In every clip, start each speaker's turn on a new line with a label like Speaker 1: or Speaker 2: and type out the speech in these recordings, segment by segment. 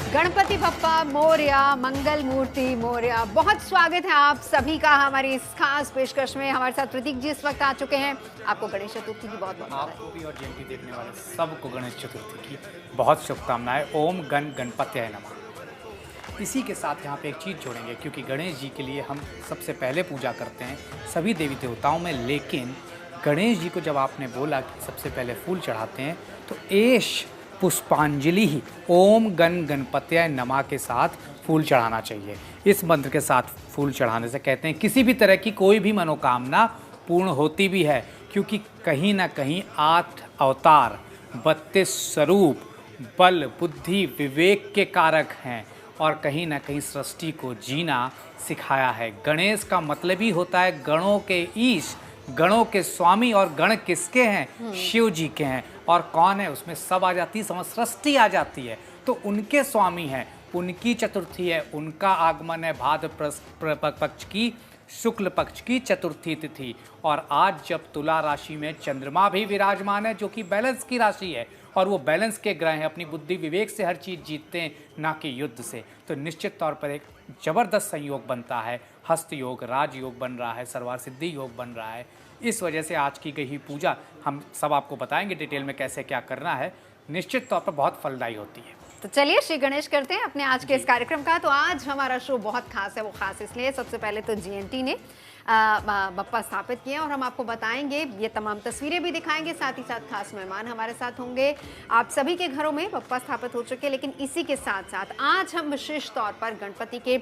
Speaker 1: गणपति बप्पा मोरया, मंगल मूर्ति मोरया। बहुत स्वागत है आप सभी का हमारी इस खास पेशकश में। हमारे साथ प्रतीक जी इस वक्त आ चुके हैं। आपको गणेश चतुर्थी की बहुत बहुत
Speaker 2: आपको भी और जयंती देखने वाले सबको गणेश चतुर्थी की बहुत शुभकामनाएं। ओम गण गणपत्याय नमः। इसी के साथ यहाँ पे एक चीज़ जोड़ेंगे, क्योंकि गणेश जी के लिए हम सबसे पहले पूजा करते हैं सभी देवी देवताओं में, लेकिन गणेश जी को जब आपने बोला कि सबसे पहले फूल चढ़ाते हैं तो एश पुष्पांजलि ही ओम गण गणपत्याय नमः के साथ फूल चढ़ाना चाहिए। इस मंत्र के साथ फूल चढ़ाने से कहते हैं किसी भी तरह की कोई भी मनोकामना पूर्ण होती भी है, क्योंकि कहीं ना कहीं 8 अवतार 32 स्वरूप बल बुद्धि विवेक के कारक हैं और कहीं ना कहीं सृष्टि को जीना सिखाया है। गणेश का मतलब ही होता है गणों के ईश, गणों के स्वामी। और गण किसके हैं? शिव जी के हैं। और कौन है उसमें? सब आ जाती है, समझ सृष्टि आ जाती है, तो उनके स्वामी हैं, उनकी चतुर्थी है, उनका आगमन है भाद्र पक्ष की शुक्ल पक्ष की चतुर्थी तिथि। और आज जब तुला राशि में चंद्रमा भी विराजमान है, जो कि बैलेंस की राशि है, और वो बैलेंस के ग्रह हैं, अपनी बुद्धि विवेक से हर चीज़ जीतते हैं, ना कि युद्ध से, तो निश्चित तौर पर एक जबरदस्त संयोग बनता है। हस्त योग, राज योग बन रहा है, सर्वार सिद्धि योग बन रहा है। इस वजह से आज की गई पूजा हम सब आपको बताएंगे डिटेल में कैसे क्या करना है, निश्चित तौर पर बहुत फलदायी होती है।
Speaker 1: तो चलिए श्री गणेश करते हैं अपने आज के इस कार्यक्रम का। तो आज हमारा शो बहुत खास है। वो खास इसलिए, सबसे पहले तो जीएनटी ने बप्पा स्थापित किए और हम आपको बताएंगे, ये तमाम तस्वीरें भी दिखाएंगे, साथ ही साथ खास मेहमान हमारे साथ होंगे। आप सभी के घरों में बप्पा स्थापित हो चुके हैं, लेकिन इसी के साथ साथ आज हम विशेष तौर पर गणपति के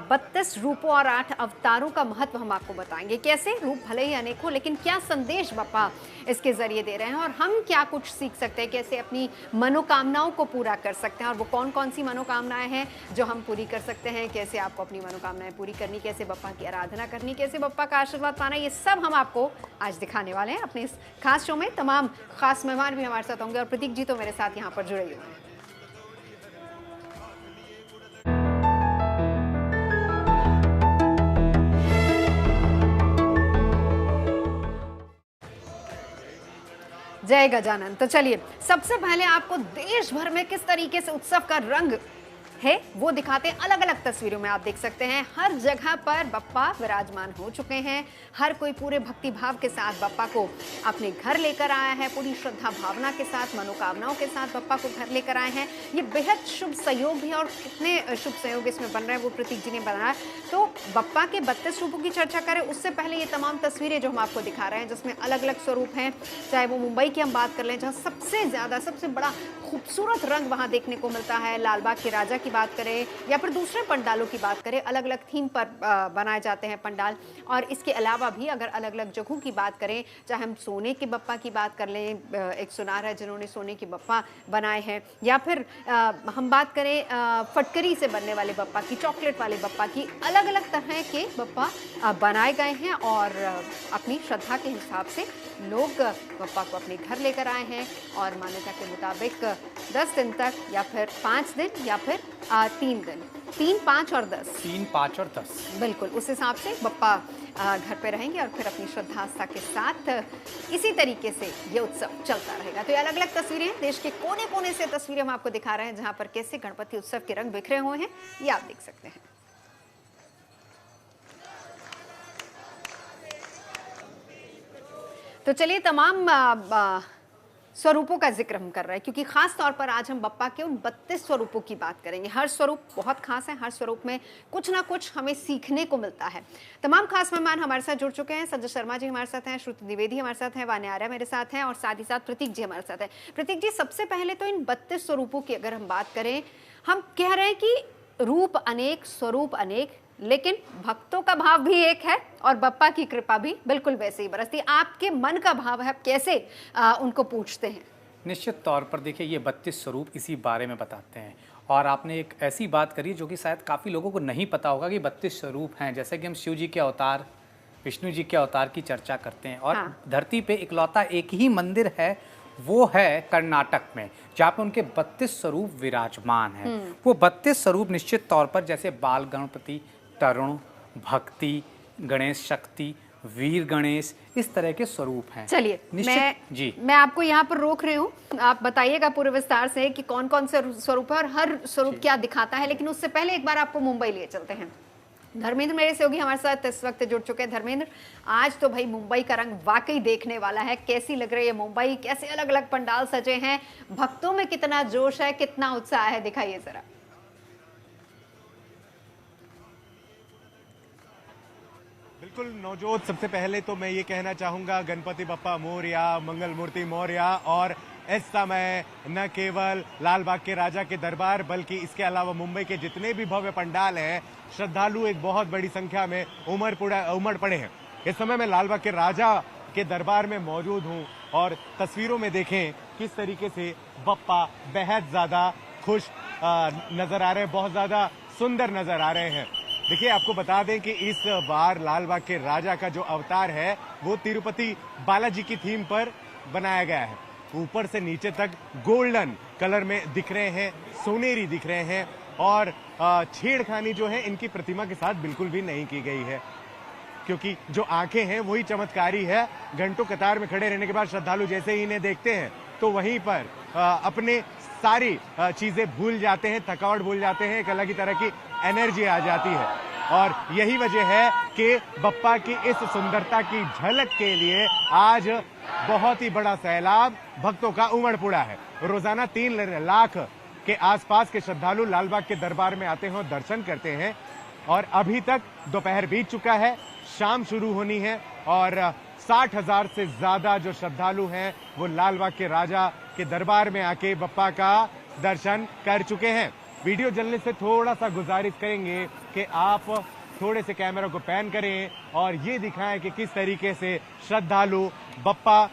Speaker 1: 32 रूपों और 8 अवतारों का महत्व हम आपको बताएंगे। कैसे रूप भले ही अनेक हो, लेकिन क्या संदेश बप्पा इसके जरिए दे रहे हैं और हम क्या कुछ सीख सकते हैं, कैसे अपनी मनोकामनाओं को पूरा कर सकते हैं, और वो कौन कौन सी मनोकामनाएं हैं जो हम पूरी कर सकते हैं, कैसे आपको अपनी मनोकामनाएं पूरी करनी, कैसे बप्पा की आराधना करनी, कैसे बप्पा का आशीर्वाद पाना, ये सब हम आपको आज दिखाने वाले हैं अपने इस खास शो में। तमाम खास मेहमान भी हमारे साथ होंगे और प्रतीक जी तो मेरे साथ यहाँ पर जुड़े हुए हैं। जय गजानन। तो चलिए, सबसे पहले आपको देश भर में किस तरीके से उत्सव का रंग है वो दिखाते हैं। अलग अलग तस्वीरों में आप देख सकते हैं, हर जगह पर बप्पा विराजमान हो चुके हैं। हर कोई पूरे भक्ति भाव के साथ बप्पा को अपने घर लेकर आया है, पूरी श्रद्धा भावना के साथ, मनोकामनाओं के साथ बप्पा को घर लेकर आए हैं। ये बेहद शुभ संयोग है, और कितने शुभ संयोग इसमें बन रहे हैं वो प्रतीक जी ने बनाया। तो बप्पा के 32 रूपों की चर्चा करें उससे पहले ये तमाम तस्वीरें जो हम आपको दिखा रहे हैं, जिसमें अलग अलग स्वरूप हैं, चाहे वो मुंबई की हम बात कर लें, जहाँ सबसे ज़्यादा सबसे बड़ा खूबसूरत रंग वहाँ देखने को मिलता है, लालबाग के राजा की बात करें या फिर दूसरे पंडालों की बात करें, अलग अलग थीम पर बनाए जाते हैं पंडाल। और इसके अलावा भी अगर अलग अलग जगहों की बात करें, चाहे हम सोने के बप्पा की बात कर लें, एक सुनार है जिन्होंने सोने के बप्पा बनाए हैं, या फिर हम बात करें फटकरी से बनने वाले बप्पा की, चॉकलेट वाले बप्पा की, अलग अलग तरह के बप्पा बनाए गए हैं। और अपनी श्रद्धा के हिसाब से लोग बप्पा को अपने घर लेकर आए हैं, और मान्यता के मुताबिक 10 दिन तक, या फिर 5 दिन, या फिर 3 दिन, 3, 5 और 10,
Speaker 2: 3, 5 और 10,
Speaker 1: बिल्कुल उस हिसाब से बप्पा घर पे रहेंगे और फिर अपनी श्रद्धा आस्था के साथ इसी तरीके से ये उत्सव चलता रहेगा। तो ये अलग अलग तस्वीरें, देश के कोने कोने से तस्वीरें हम आपको दिखा रहे हैं, जहां पर कैसे गणपति उत्सव के रंग बिखरे हुए हैं, ये आप देख सकते हैं। तो चलिए, तमाम स्वरूपों का जिक्र हम कर रहे हैं, क्योंकि खास तौर पर आज हम बप्पा के उन 32 स्वरूपों की बात करेंगे। हर स्वरूप बहुत खास है, हर स्वरूप में कुछ ना कुछ हमें सीखने को मिलता है। तमाम खास मेहमान हमारे साथ जुड़ चुके हैं। संजय शर्मा जी हमारे साथ हैं, श्रुति द्विवेदी हमारे साथ हैं, वान्या आर्या मेरे साथ हैं, और साथ ही साथ प्रतीक जी हमारे साथ हैं। प्रतीक जी, सबसे पहले तो इन 32 स्वरूपों की अगर हम बात करें, हम कह रहे हैं कि रूप अनेक, स्वरूप अनेक, लेकिन भक्तों का भाव भी एक है और बप्पा की कृपा भी बिल्कुल वैसे ही बरसती। आपके मन का भाव है, आप कैसे उनको पूछते हैं?
Speaker 2: निश्चित तौर पर देखिए, ये 32 स्वरूप इसी बारे में बताते हैं। और आपने एक ऐसी बात करी जो कि शायद काफ़ी लोगों को नहीं पता होगा कि 32 स्वरूप हैं। जैसे कि हम शिव जी के अवतार, विष्णु जी के अवतार की चर्चा करते हैं, और
Speaker 1: हाँ।
Speaker 2: धरती पे इकलौता एक ही मंदिर है, वो है कर्नाटक में, जहाँ पे उनके 32 स्वरूप विराजमान हैं। वो 32 स्वरूप निश्चित तौर पर, जैसे बाल गणपति, तरुण, भक्ति, गणेश शक्ति, वीर गणेश, इस तरह के स्वरूप हैं।
Speaker 1: चलिए मैं आपको यहाँ पर रोक रही हूँ, आप बताइएगा पूरे विस्तार से कि कौन कौन से स्वरूप है और हर स्वरूप क्या दिखाता है, लेकिन उससे पहले एक बार आपको मुंबई लिए चलते हैं। धर्मेंद्र मेरे सहयोगी हमारे साथ इस वक्त जुड़ चुके हैं। धर्मेंद्र, आज तो भाई मुंबई का रंग वाकई देखने वाला है। कैसी लग रही है मुंबई, कैसे अलग अलग पंडाल सजे हैं, भक्तों में कितना जोश है, कितना उत्साह है, दिखाइए जरा।
Speaker 3: बिल्कुल नवजोत, सबसे पहले तो मैं ये कहना चाहूंगा गणपति बप्पा मोरया, मंगल मूर्ति मोरया। और इस समय न केवल लाल बाग के राजा के दरबार बल्कि इसके अलावा मुंबई के जितने भी भव्य पंडाल हैं, श्रद्धालु एक बहुत बड़ी संख्या में उमड़ पड़े हैं। इस समय मैं लाल बाग के राजा के दरबार में मौजूद हूं और तस्वीरों में देखें किस तरीके से बप्पा बेहद ज्यादा खुश नजर आ रहे हैं, बहुत ज्यादा सुंदर नजर आ रहे हैं। देखिए, आपको बता दें कि इस बार लाल बाग के राजा का जो अवतार है वो तिरुपति बालाजी की थीम पर बनाया गया है। ऊपर से नीचे तक गोल्डन कलर में दिख रहे हैं, सोनेरी दिख रहे हैं और छेड़खानी जो है इनकी प्रतिमा के साथ बिल्कुल भी नहीं की गई है, क्योंकि जो आंखें हैं वही चमत्कारी है। घंटों कतार में खड़े रहने के बाद श्रद्धालु जैसे ही इन्हें देखते हैं तो वहीं पर अपने सारी चीजें भूल जाते हैं, थकावट भूल जाते हैं, एक अलग ही तरह की एनर्जी आ जाती है। और यही वजह है कि बप्पा की इस सुंदरता की झलक के लिए आज बहुत ही बड़ा सैलाब भक्तों का उमड़ पड़ा है। रोजाना 3 लाख के आसपास के श्रद्धालु लालबाग के दरबार में आते हैं और दर्शन करते हैं। और अभी तक दोपहर बीत चुका है, शाम शुरू होनी है और 60,000 से ज्यादा जो श्रद्धालु हैं वो लालबाग के राजा के दरबार में आके बप्पा का दर्शन कर चुके हैं। वीडियो जलने से थोड़ा सा गुजारिश करेंगे कि आप थोड़े से कैमरा को पैन करें और ये दिखाएं कि किस तरीके से श्रद्धालु बप्पा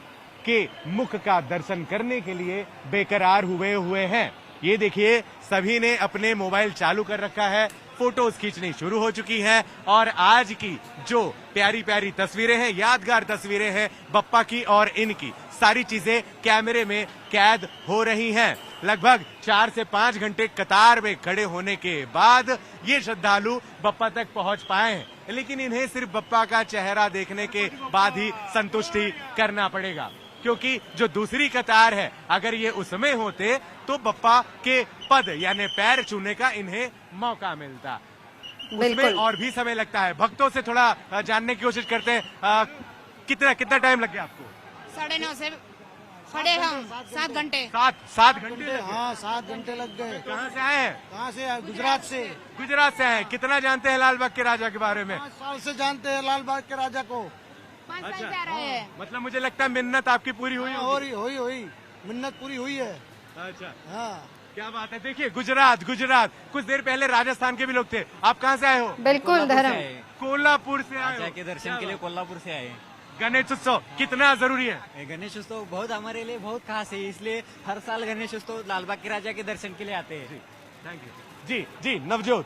Speaker 3: के मुख का दर्शन करने के लिए बेकरार हुए हैं। ये देखिए, सभी ने अपने मोबाइल चालू कर रखा है, फोटोज खींचनी शुरू हो चुकी है और आज की जो प्यारी प्यारी तस्वीरें हैं, यादगार तस्वीरें हैं बप्पा की और इनकी, सारी चीजें कैमरे में कैद हो रही हैं। लगभग 4 से 5 घंटे कतार में खड़े होने के बाद ये श्रद्धालु बप्पा तक पहुंच पाए हैं, लेकिन इन्हें सिर्फ बप्पा का चेहरा देखने के बाद ही संतुष्टि करना पड़ेगा, क्योंकि जो दूसरी कतार है अगर ये उसमें होते तो बप्पा के पद यानी पैर छूने का इन्हें मौका मिलता। उसमें और भी समय लगता है। भक्तों से थोड़ा जानने की कोशिश करते हैं, कितना टाइम लग गया आपको?
Speaker 4: 9:30 से खड़े हम 7 घंटे।
Speaker 3: 7 घंटे?
Speaker 5: हाँ, 7 घंटे लग गए।
Speaker 3: कहाँ से आए हैं?
Speaker 5: कहाँ से? गुजरात से।
Speaker 3: गुजरात से आए। कितना जानते हैं लाल बाग के राजा के बारे में?
Speaker 5: 5 साल से जानते हैं लाल बाग के राजा को।
Speaker 4: 5 साल से आ रहे हैं।
Speaker 3: मतलब मुझे लगता है मिन्नत आपकी पूरी हुई
Speaker 5: हुई मिन्नत पूरी हुई है।
Speaker 3: अच्छा,
Speaker 5: हाँ,
Speaker 3: क्या बात है। देखिए, गुजरात कुछ देर पहले राजस्थान के भी लोग थे। आप कहाँ से आए हो?
Speaker 1: बिल्कुल धर्म,
Speaker 3: कोल्हापुर से आए हो।
Speaker 6: के दर्शन के लिए कोल्हापुर से आए।
Speaker 3: गणेश उत्सव कितना जरूरी है?
Speaker 6: गणेश उत्सव बहुत हमारे लिए बहुत खास है, इसलिए हर साल गणेश उत्सव लालबाग के राजा के दर्शन के लिए आते हैं।
Speaker 3: Thank you. जी नवजोत।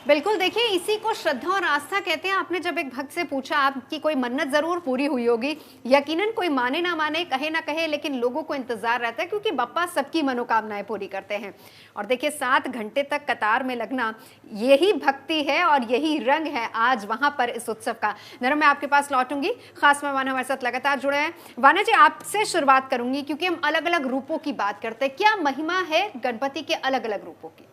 Speaker 1: बिल्कुल, देखिए इसी को श्रद्धा और आस्था कहते हैं। आपने जब एक भक्त से पूछा आपकी कोई मन्नत जरूर पूरी हुई होगी, यकीनन कोई माने ना माने, कहे ना कहे, लेकिन लोगों को इंतजार रहता है क्योंकि बप्पा सबकी मनोकामनाएं पूरी करते हैं। और देखिए 7 घंटे तक कतार में लगना, यही भक्ति है और यही रंग है आज वहां पर इस उत्सव का। नरम, मैं आपके पास लौटूंगी, खास मेहमान हमारे साथ लगातार जुड़े हैं। वाना जी, आपसे शुरुआत करूंगी क्योंकि हम अलग अलग रूपों की बात करते हैं। क्या महिमा है गणपति के अलग अलग रूपों की?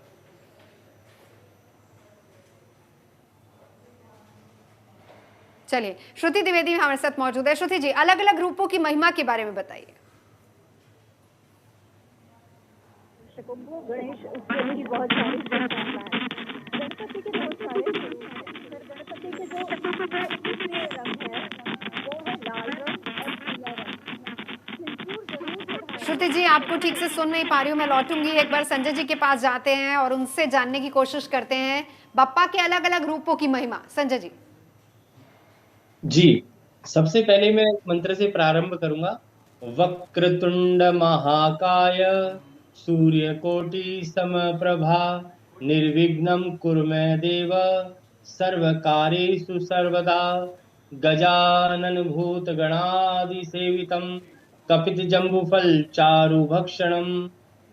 Speaker 1: चलिए, श्रुति द्विवेदी हमारे साथ मौजूद है। श्रुति जी, अलग अलग रूपों की महिमा के बारे में बताइए।
Speaker 7: गणेश उत्सव की बहुत सारी शुभकामनाएं। गणपति के बहुत सारे गणपति के जो रंग है वो है लाल रंग और पीला रंग।
Speaker 1: श्रुति जी, आपको ठीक से सुन नहीं पा रही हूँ, मैं लौटूंगी। एक बार संजय जी के पास जाते हैं और उनसे जानने की कोशिश करते हैं बप्पा के अलग अलग रूपों की महिमा। संजय जी।
Speaker 8: जी, सबसे पहले मैं मंत्र से प्रारंभ करूंगा। वक्रतुंड महाकाय सूर्यकोटि समप्रभा निर्विघ्नं कुरु मे देव सर्वकार्येषु सर्वदा। गजानन भूत गणादि सेवितं कपितजम्बुफल चारुभक्षणं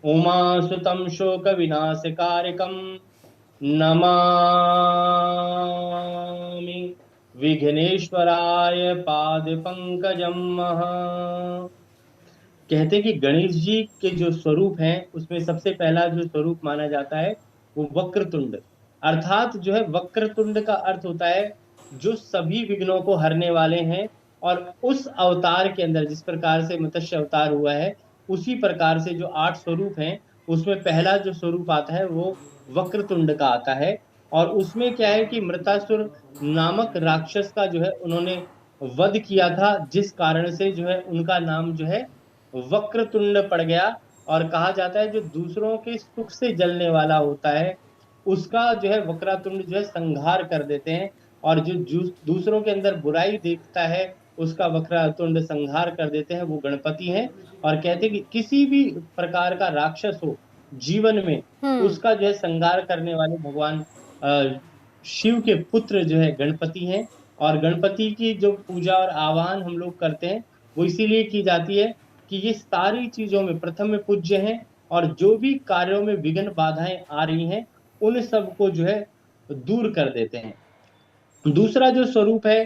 Speaker 8: उमासुतं शोक विनाशकारकं नमामि। विघ्नेश्वराय पाद पंकजम। कहते हैं कि गणेश जी के जो स्वरूप हैं उसमें सबसे पहला जो स्वरूप माना जाता है वो वक्रतुंड, अर्थात जो है वक्रतुंड का अर्थ होता है जो सभी विघ्नों को हरने वाले हैं। और उस अवतार के अंदर जिस प्रकार से मत्स्य अवतार हुआ है उसी प्रकार से जो 8 स्वरूप हैं उसमें पहला जो स्वरूप आता है वो वक्रतुंड का आता है। और उसमें क्या है कि मृतासुर नामक राक्षस का जो है उन्होंने वध किया था, जिस कारण से जो है उनका नाम जो है वक्रतुंड पड़ गया। और कहा जाता है जो दूसरों के सुख से जलने वाला होता है उसका जो है वक्रतुंड जो है संहार कर देते हैं, और जो दूसरों के अंदर बुराई देखता है उसका वक्रतुंड संहार कर देते हैं, वो गणपति हैं। और कहते हैं कि किसी भी प्रकार का राक्षस हो जीवन में उसका जो है संहार करने वाले भगवान शिव के पुत्र जो है गणपति हैं। और गणपति की जो पूजा और आह्वान हम लोग करते हैं वो इसीलिए की जाती है कि ये सारी चीजों में प्रथम में पूज्य हैं, और जो भी कार्यों में विघ्न बाधाएं आ रही हैं उन सब को जो है दूर कर देते हैं। दूसरा जो स्वरूप है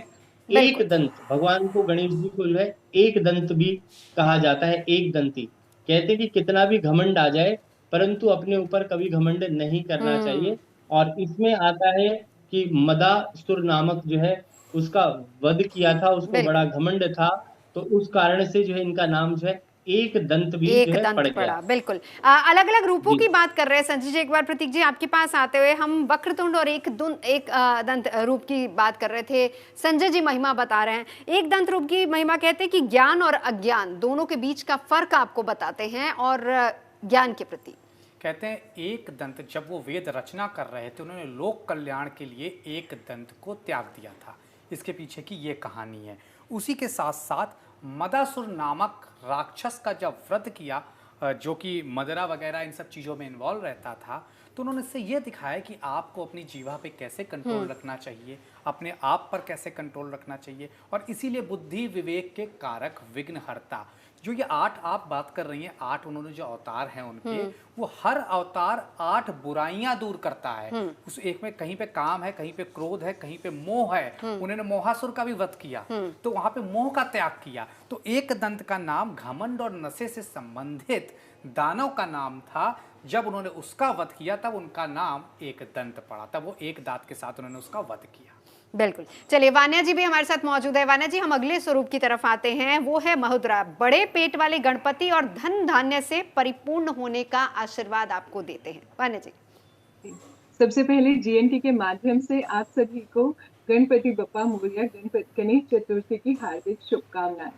Speaker 8: एक दंत, भगवान को गणेश जी को जो है एक दंत भी कहा जाता है, एक दंती। कहते हैं कि कितना भी घमंड आ जाए परंतु अपने ऊपर कभी घमंड नहीं करना चाहिए। और इसमें आता है कि मदासुर नामक जो है उसका वध किया था, उसको बड़ा घमंड था, तो उस कारण से जो है इनका नाम जो है एक दंत भी
Speaker 1: एक
Speaker 8: जो है
Speaker 1: दंत
Speaker 8: पड़
Speaker 1: पड़ा।
Speaker 8: गया।
Speaker 1: बिल्कुल अलग अलग रूपों की बात कर रहे हैं संजय जी। एक बार प्रतीक जी आपके पास आते हुए हम वक्रतुंड और एक दंत रूप की बात कर रहे थे। संजय जी महिमा बता रहे हैं। एक दंत रूप की महिमा कहते हैं कि ज्ञान और अज्ञान दोनों के बीच का फर्क आपको बताते हैं और ज्ञान के प्रति
Speaker 2: कहते हैं एक दंत जब वो वेद रचना कर रहे थे उन्होंने लोक कल्याण के लिए एक दंत को त्याग दिया था। इसके पीछे की ये कहानी है। उसी के साथ साथ मदासुर नामक राक्षस का जब वध किया, जो कि मदरा वगैरह इन सब चीज़ों में इन्वॉल्व रहता था, तो उन्होंने इससे ये दिखाया कि आपको अपनी जीवा पे कैसे कंट्रोल रखना चाहिए, अपने आप पर कैसे कंट्रोल रखना चाहिए। और इसीलिए बुद्धि विवेक के कारक विघ्नहर्ता, जो ये 8 आप बात कर रही हैं, 8 उन्होंने जो अवतार हैं उनके, वो हर अवतार 8 बुराइयां दूर करता है। उस एक में कहीं पे काम है, कहीं पे क्रोध है, कहीं पे मोह है। उन्होंने मोहासुर का भी वध किया तो वहां पे मोह का त्याग किया। तो एक दंत का नाम घमंड और नशे से संबंधित दानव का नाम था। जब उन्होंने उसका वध किया तब उनका नाम एक दंत पड़ा, तब वो एक दांत के साथ उन्होंने उसका वध किया।
Speaker 1: बिल्कुल। चलिए वान्या जी भी हमारे साथ मौजूद है। वान्या जी हम अगले स्वरूप की तरफ आते हैं, वो है महुद्रा। बड़े पेट वाले गणपति और धन धान्य से परिपूर्ण होने का आशीर्वाद आपको देते हैं। वान्या जी
Speaker 9: सबसे पहले जीएनटी के माध्यम से आप सभी को गणपति बप्पा मोरया गणेश चतुर्थी की हार्दिक शुभकामनाएं।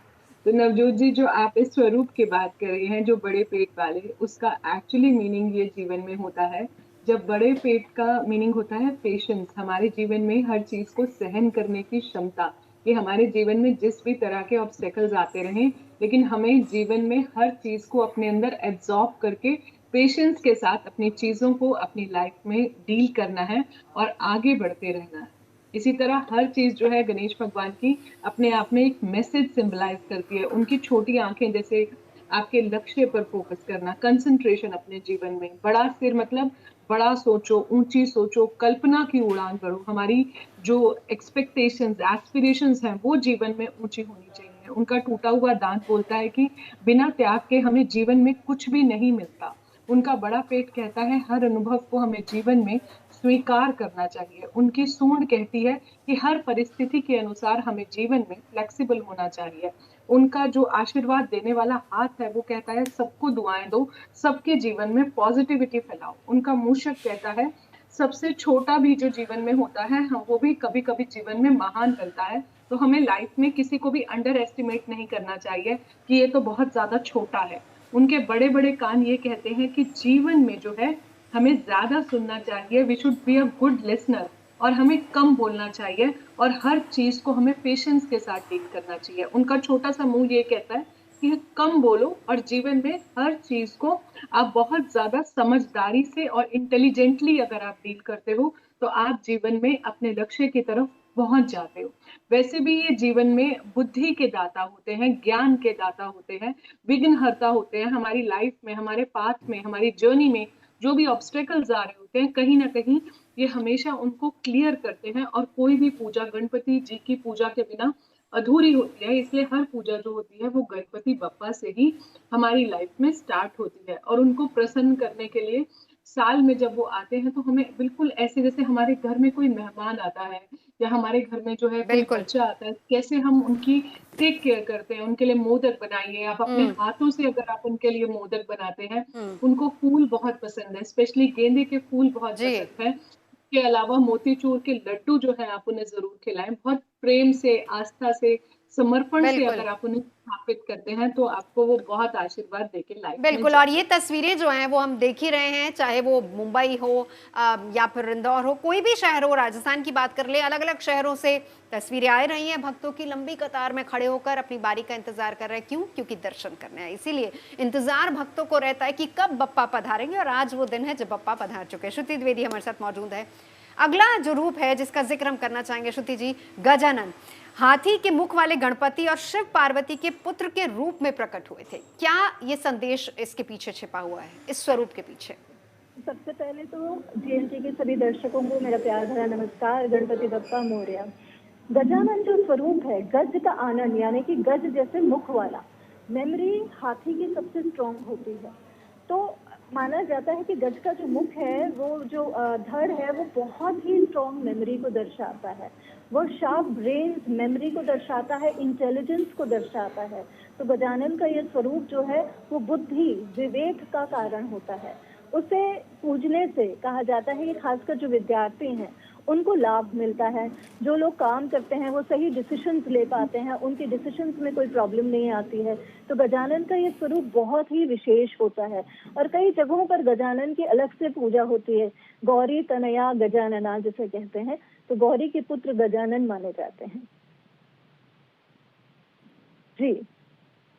Speaker 9: तो नवजोत जी, जो आप इस स्वरूप की बात कर रहे हैं जो बड़े पेट वाले, उसका एक्चुअली मीनिंग ये जीवन में होता है। जब बड़े पेट का मीनिंग होता है पेशेंस, हमारे जीवन में हर चीज को सहन करने की क्षमता, कि हमारे जीवन में जिस भी तरह के ऑब्स्टेकल्स आते रहें लेकिन हमें जीवन में हर चीज को अपने अंदर एब्जॉर्ब करके पेशेंस के साथ अपनी चीजों को अपनी लाइफ में डील करना है और आगे बढ़ते रहना है। इसी तरह हर चीज जो है गणेश भगवान की अपने आप में एक मैसेज सिंबलाइज करती है। उनकी छोटी आंखें जैसे आपके लक्ष्य पर फोकस करना, कंसंट्रेशन अपने जीवन में, बड़ा सिर मतलब बड़ा सोचो, ऊंची सोचो, कल्पना की उड़ान भरो। हमारी जो एक्सपेक्टेशंस, एस्पिरेशंस हैं वो जीवन में ऊंची होनी चाहिए। उनका टूटा हुआ दांत बोलता है कि बिना त्याग के हमें जीवन में कुछ भी नहीं मिलता। उनका बड़ा पेट कहता है हर अनुभव को हमें जीवन में स्वीकार करना चाहिए। उनकी सूंड कहती है कि हर परिस्थिति के अनुसार हमें जीवन में फ्लेक्सिबल होना चाहिए। उनका जो आशीर्वाद देने वाला हाथ है वो कहता है सबको दुआएं दो, सबके जीवन में पॉजिटिविटी फैलाओ। उनका मूषक कहता है सबसे छोटा भी जो जीवन में होता है वो भी कभी कभी जीवन में महान बनता है। तो हमें लाइफ में किसी को भी अंडर एस्टिमेट नहीं करना चाहिए कि ये तो बहुत ज्यादा छोटा है। उनके बड़े बड़े कान ये कहते हैं कि जीवन में जो है हमें ज्यादा सुनना चाहिए, we should be a good listener, और हमें कम बोलना चाहिए और हर चीज को हमें पेशेंस के साथ डील करना चाहिए। उनका छोटा सा मुंह ये कहता है कि कम बोलो और जीवन में हर चीज को आप बहुत ज्यादा समझदारी से और इंटेलिजेंटली अगर आप डील करते हो तो आप जीवन में अपने लक्ष्य की तरफ पहुंच जाते हो। वैसे भी ये जीवन में बुद्धि के दाता होते हैं, ज्ञान के दाता होते हैं, विघ्नहर्ता होते हैं। हमारी लाइफ में, हमारे पाथ में, हमारी जर्नी में जो भी ऑब्स्टेकल्स आ रहे होते हैं कहीं ना कहीं ये हमेशा उनको क्लियर करते हैं। और कोई भी पूजा गणपति जी की पूजा के बिना अधूरी होती है, इसलिए हर पूजा जो होती है वो गणपति बप्पा से ही हमारी लाइफ में स्टार्ट होती है। और उनको प्रसन्न करने के लिए साल में जब वो आते हैं तो हमें बिल्कुल ऐसे जैसे हमारे घर में कोई मेहमान आता है या हमारे घर में जो है कोई
Speaker 1: बिल्कुल।
Speaker 9: बच्चा आता है, कैसे हम उनकी टेक केयर करते हैं, उनके लिए मोदक बनाइए, आप अपने हाथों से अगर आप उनके लिए मोदक बनाते हैं, उनको फूल बहुत पसंद है, स्पेशली गेंदे के फूल बहुत
Speaker 1: जी।
Speaker 9: पसंद है। के अलावा मोतीचूर के लड्डू जो है आप उन्हें जरूर खिलाएं। बहुत प्रेम से, आस्था से, समर्पण से
Speaker 1: बिल्कुल।
Speaker 9: अगर आप उन्हें स्थापित करते हैं तो आपको वो बहुत आशीर्वाद देके लाइफ में
Speaker 1: बिल्कुल। और ये तस्वीरें जो हैं वो हम देख ही रहे हैं, चाहे वो मुंबई हो या फिर इंदौर हो, कोई भी शहर हो, राजस्थान की बात कर ले, अलग अलग शहरों से तस्वीरें आ रही हैं। भक्तों की लंबी कतार में खड़े होकर अपनी बारी का इंतजार कर रहे हैं। क्यों? क्योंकि दर्शन करने हैं। इसीलिए इंतजार भक्तों को रहता है कि कब बप्पा पधारेंगे, और आज वो दिन है जब बप्पा पधार चुके हैं। श्रुति द्विवेदी हमारे साथ मौजूद है। अगला जो रूप है जिसका जिक्र हम करना चाहेंगे श्रुति जी, गजानन, हाथी के मुख वाले गणपति और शिव पार्वती के पुत्र के रूप में प्रकट हुए थे। क्या ये संदेश इसके पीछे छिपा हुआ है, इस स्वरूप के पीछे?
Speaker 7: सबसे पहले तो जीएनटी के सभी दर्शकों को मेरा प्यार भरा नमस्कार। गणपति बप्पा मोरया। गजानन जो स्वरूप है, गज का आनंद, यानी कि गज जैसे मुख वाला, मेमोरी हाथी की सबसे स्ट्रॉन्ग होती है। तो माना जाता है कि गज का जो मुख है, वो जो धड़ है, वो बहुत ही स्ट्रॉन्ग मेमोरी को दर्शाता है। वो शार्प ब्रेन मेमोरी को दर्शाता है, इंटेलिजेंस को दर्शाता है। तो गजानन का ये स्वरूप जो है वो बुद्धि, विवेक का कारण होता है। उसे पूजने से कहा जाता है कि खासकर जो विद्यार्थी हैं उनको लाभ मिलता है। जो लोग काम करते हैं वो सही डिसीजंस ले पाते हैं, उनके डिसीजंस में कोई प्रॉब्लम नहीं आती है। तो गजानन का ये स्वरूप बहुत ही विशेष होता है। और कई जगहों पर गजानन की अलग से पूजा होती है। गौरी तनया गजानना जिसे कहते हैं, तो गौरी के पुत्र गजानन माने जाते हैं। जी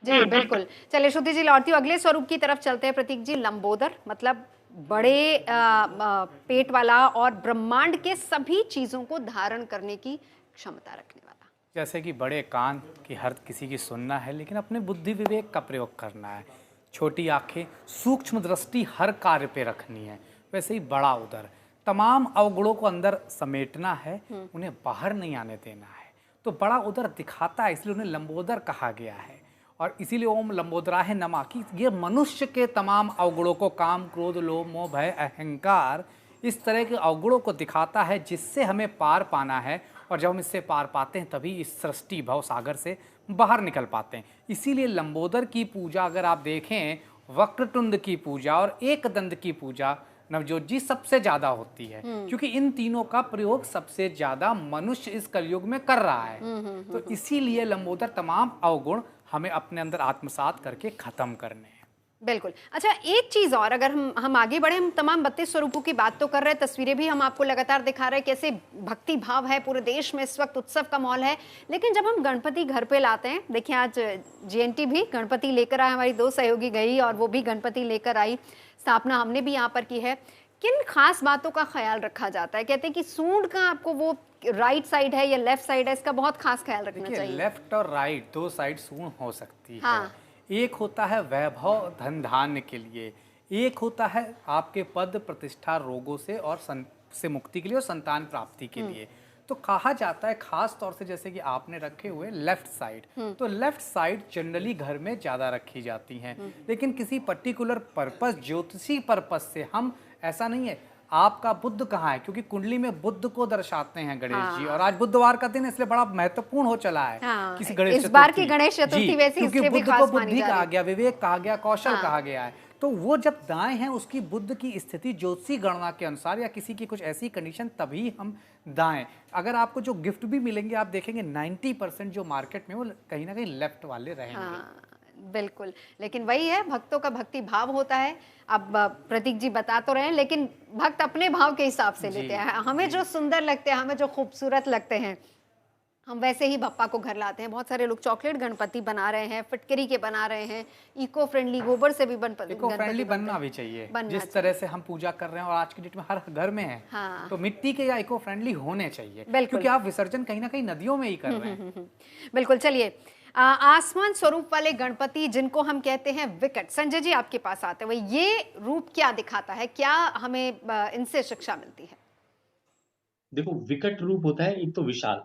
Speaker 1: जी बिल्कुल। चलिए श्रुति जी, लौटती हूँ अगले स्वरूप की तरफ चलते हैं। प्रतीक जी, लंबोदर मतलब बड़े पेट वाला और ब्रह्मांड के सभी चीजों को धारण करने की क्षमता रखने वाला।
Speaker 2: जैसे कि बड़े कान की हर किसी की सुनना है, लेकिन अपने बुद्धि विवेक का प्रयोग करना है। छोटी आंखें, सूक्ष्म दृष्टि हर कार्य पे रखनी है। वैसे ही बड़ा उदर, तमाम अवगुणों को अंदर समेटना है, उन्हें बाहर नहीं आने देना है। तो बड़ा उदर दिखाता है, इसलिए उन्हें लंबोदर कहा गया है। और इसीलिए ओम लंबोदराय नमः कि ये मनुष्य के तमाम अवगुणों को, काम, क्रोध, लोभ, मोह, भय, अहंकार, इस तरह के अवगुणों को दिखाता है जिससे हमें पार पाना है। और जब हम इससे पार पाते हैं तभी इस सृष्टि भव सागर से बाहर निकल पाते हैं। इसीलिए लंबोदर की पूजा अगर आप देखें, वक्रतुंड की पूजा और एक दंत की पूजा नवजोत जी सबसे ज्यादा होती है, क्योंकि इन तीनों का प्रयोग सबसे ज्यादा मनुष्य इस कलयुग में कर रहा है। तो इसीलिए लंबोदर तमाम अवगुण हमें अपने अंदर आत्मसात करके खत्म करने हैं।
Speaker 1: बिल्कुल। अच्छा, एक चीज और, अगर हम आगे बढ़े, हम तमाम 32 स्वरूपों की बात तो कर रहे हैं, तस्वीरें भी हम आपको लगातार दिखा रहे हैं कैसे भक्ति भाव है पूरे देश में, इस वक्त उत्सव का माहौल है। लेकिन जब हम गणपति घर पे लाते हैं, देखिए आज जीएनटी भी गणपति लेकर आए, हमारी 2 सहयोगी गई और वो भी गणपति लेकर आई, स्थापना हमने भी यहाँ पर की है। किन खास बातों का ख्याल रखा जाता है? कहते हैं कि सूंड का आपको वो राइट साइड है या लेफ्ट साइड है, इसका बहुत खास ख्याल रखना चाहिए।
Speaker 2: लेफ्ट और राइट 2 साइड सूंड हो सकती
Speaker 1: हाँ।
Speaker 2: है। एक होता है वैभव धन धान्य के लिए, एक होता है आपके पद प्रतिष्ठा, रोगों से और से मुक्ति के लिए और संतान प्राप्ति के लिए। तो कहा जाता है खास तौर से, जैसे कि आपने रखे हुए लेफ्ट साइड, तो लेफ्ट साइड जनरली घर में ज्यादा रखी जाती हैं। लेकिन किसी पर्टिकुलर पर्पस, ज्योतिषी पर्पस से हम, ऐसा नहीं है आपका बुद्ध कहाँ है, क्योंकि कुंडली में बुद्ध को दर्शाते हैं गणेश जी। और आज बुधवार का दिन है, इसलिए बड़ा महत्वपूर्ण हो चला है। किसी गणेश
Speaker 1: इस बार की गणेश चतुर्थी वैसे
Speaker 2: क्योंकि
Speaker 1: इसलिए भी
Speaker 2: बुद्ध
Speaker 1: खास
Speaker 2: को
Speaker 1: मानी
Speaker 2: बुद्धि
Speaker 1: जा
Speaker 2: कहा
Speaker 1: रही।
Speaker 2: गया, विवेक कहा गया, कौशल कहा गया है। तो वो जब दाएं हैं, उसकी बुद्ध की स्थिति ज्योतिषी गणना के अनुसार या किसी की कुछ ऐसी कंडीशन, तभी हम दाएं। अगर आपको जो गिफ्ट भी मिलेंगे, आप देखेंगे 90% जो मार्केट में वो कहीं ना कहीं लेफ्ट वाले रहेंगे।
Speaker 1: बिल्कुल। लेकिन वही है, भक्तों का भक्ति भाव होता है। अब प्रतीक जी बता तो रहे हैं, लेकिन भक्त अपने भाव के हिसाब से लेते हैं। हमें जो सुंदर लगते हैं, हमें जो खूबसूरत लगते हैं, हम वैसे ही बप्पा को घर लाते हैं। बहुत सारे लोग चॉकलेट गणपति बना रहे हैं, फिटकरी के बना रहे हैं, इको फ्रेंडली, गोबर से भी
Speaker 2: इको फ्रेंडली बनना भी चाहिए। जिस तरह से हम पूजा कर रहे हैं और आज की डेट में हर घर में है, तो मिट्टी के या इको फ्रेंडली होने चाहिए, क्योंकि आप विसर्जन कहीं ना कहीं नदियों में ही कर रहे हैं।
Speaker 1: बिल्कुल। चलिए आसमान स्वरूप वाले गणपति जिनको हम कहते हैं विकट, संजय जी आपके पास आते हुए, ये रूप क्या दिखाता है, क्या हमें इनसे शिक्षा मिलती है?
Speaker 8: देखो, विकट रूप होता है एक तो विशाल,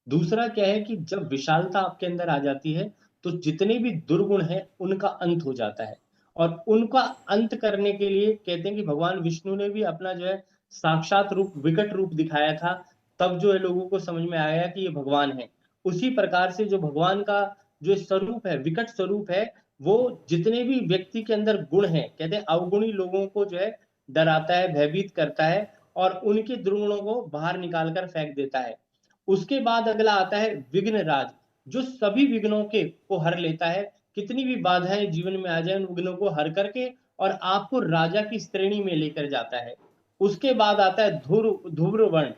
Speaker 8: दूसरा क्या है कि जब विशालता आपके अंदर आ जाती है तो जितने भी दुर्गुण हैं उनका अंत हो जाता है। और उनका अंत करने के लिए कहते हैं कि भगवान विष्णु ने भी अपना जो है साक्षात रूप विकट रूप दिखाया था, तब जो है लोगों को समझ में आया कि ये भगवान है। उसी प्रकार से जो भगवान का जो स्वरूप है, विकट स्वरूप है, वो जितने भी व्यक्ति के अंदर गुण हैं, कहते हैं अवगुणी लोगों को जो है डराता है, भयभीत करता है और उनके दुर्गुणों को बाहर निकाल कर फेंक देता है। उसके बाद अगला आता है विघ्नराज, जो सभी विघ्नों को हर लेता है। कितनी भी बाधाएं जीवन में आ जाए, उन विघ्नों को हर करके और आपको राजा की श्रेणी में लेकर जाता है। उसके बाद आता है धूम्रवर्ण।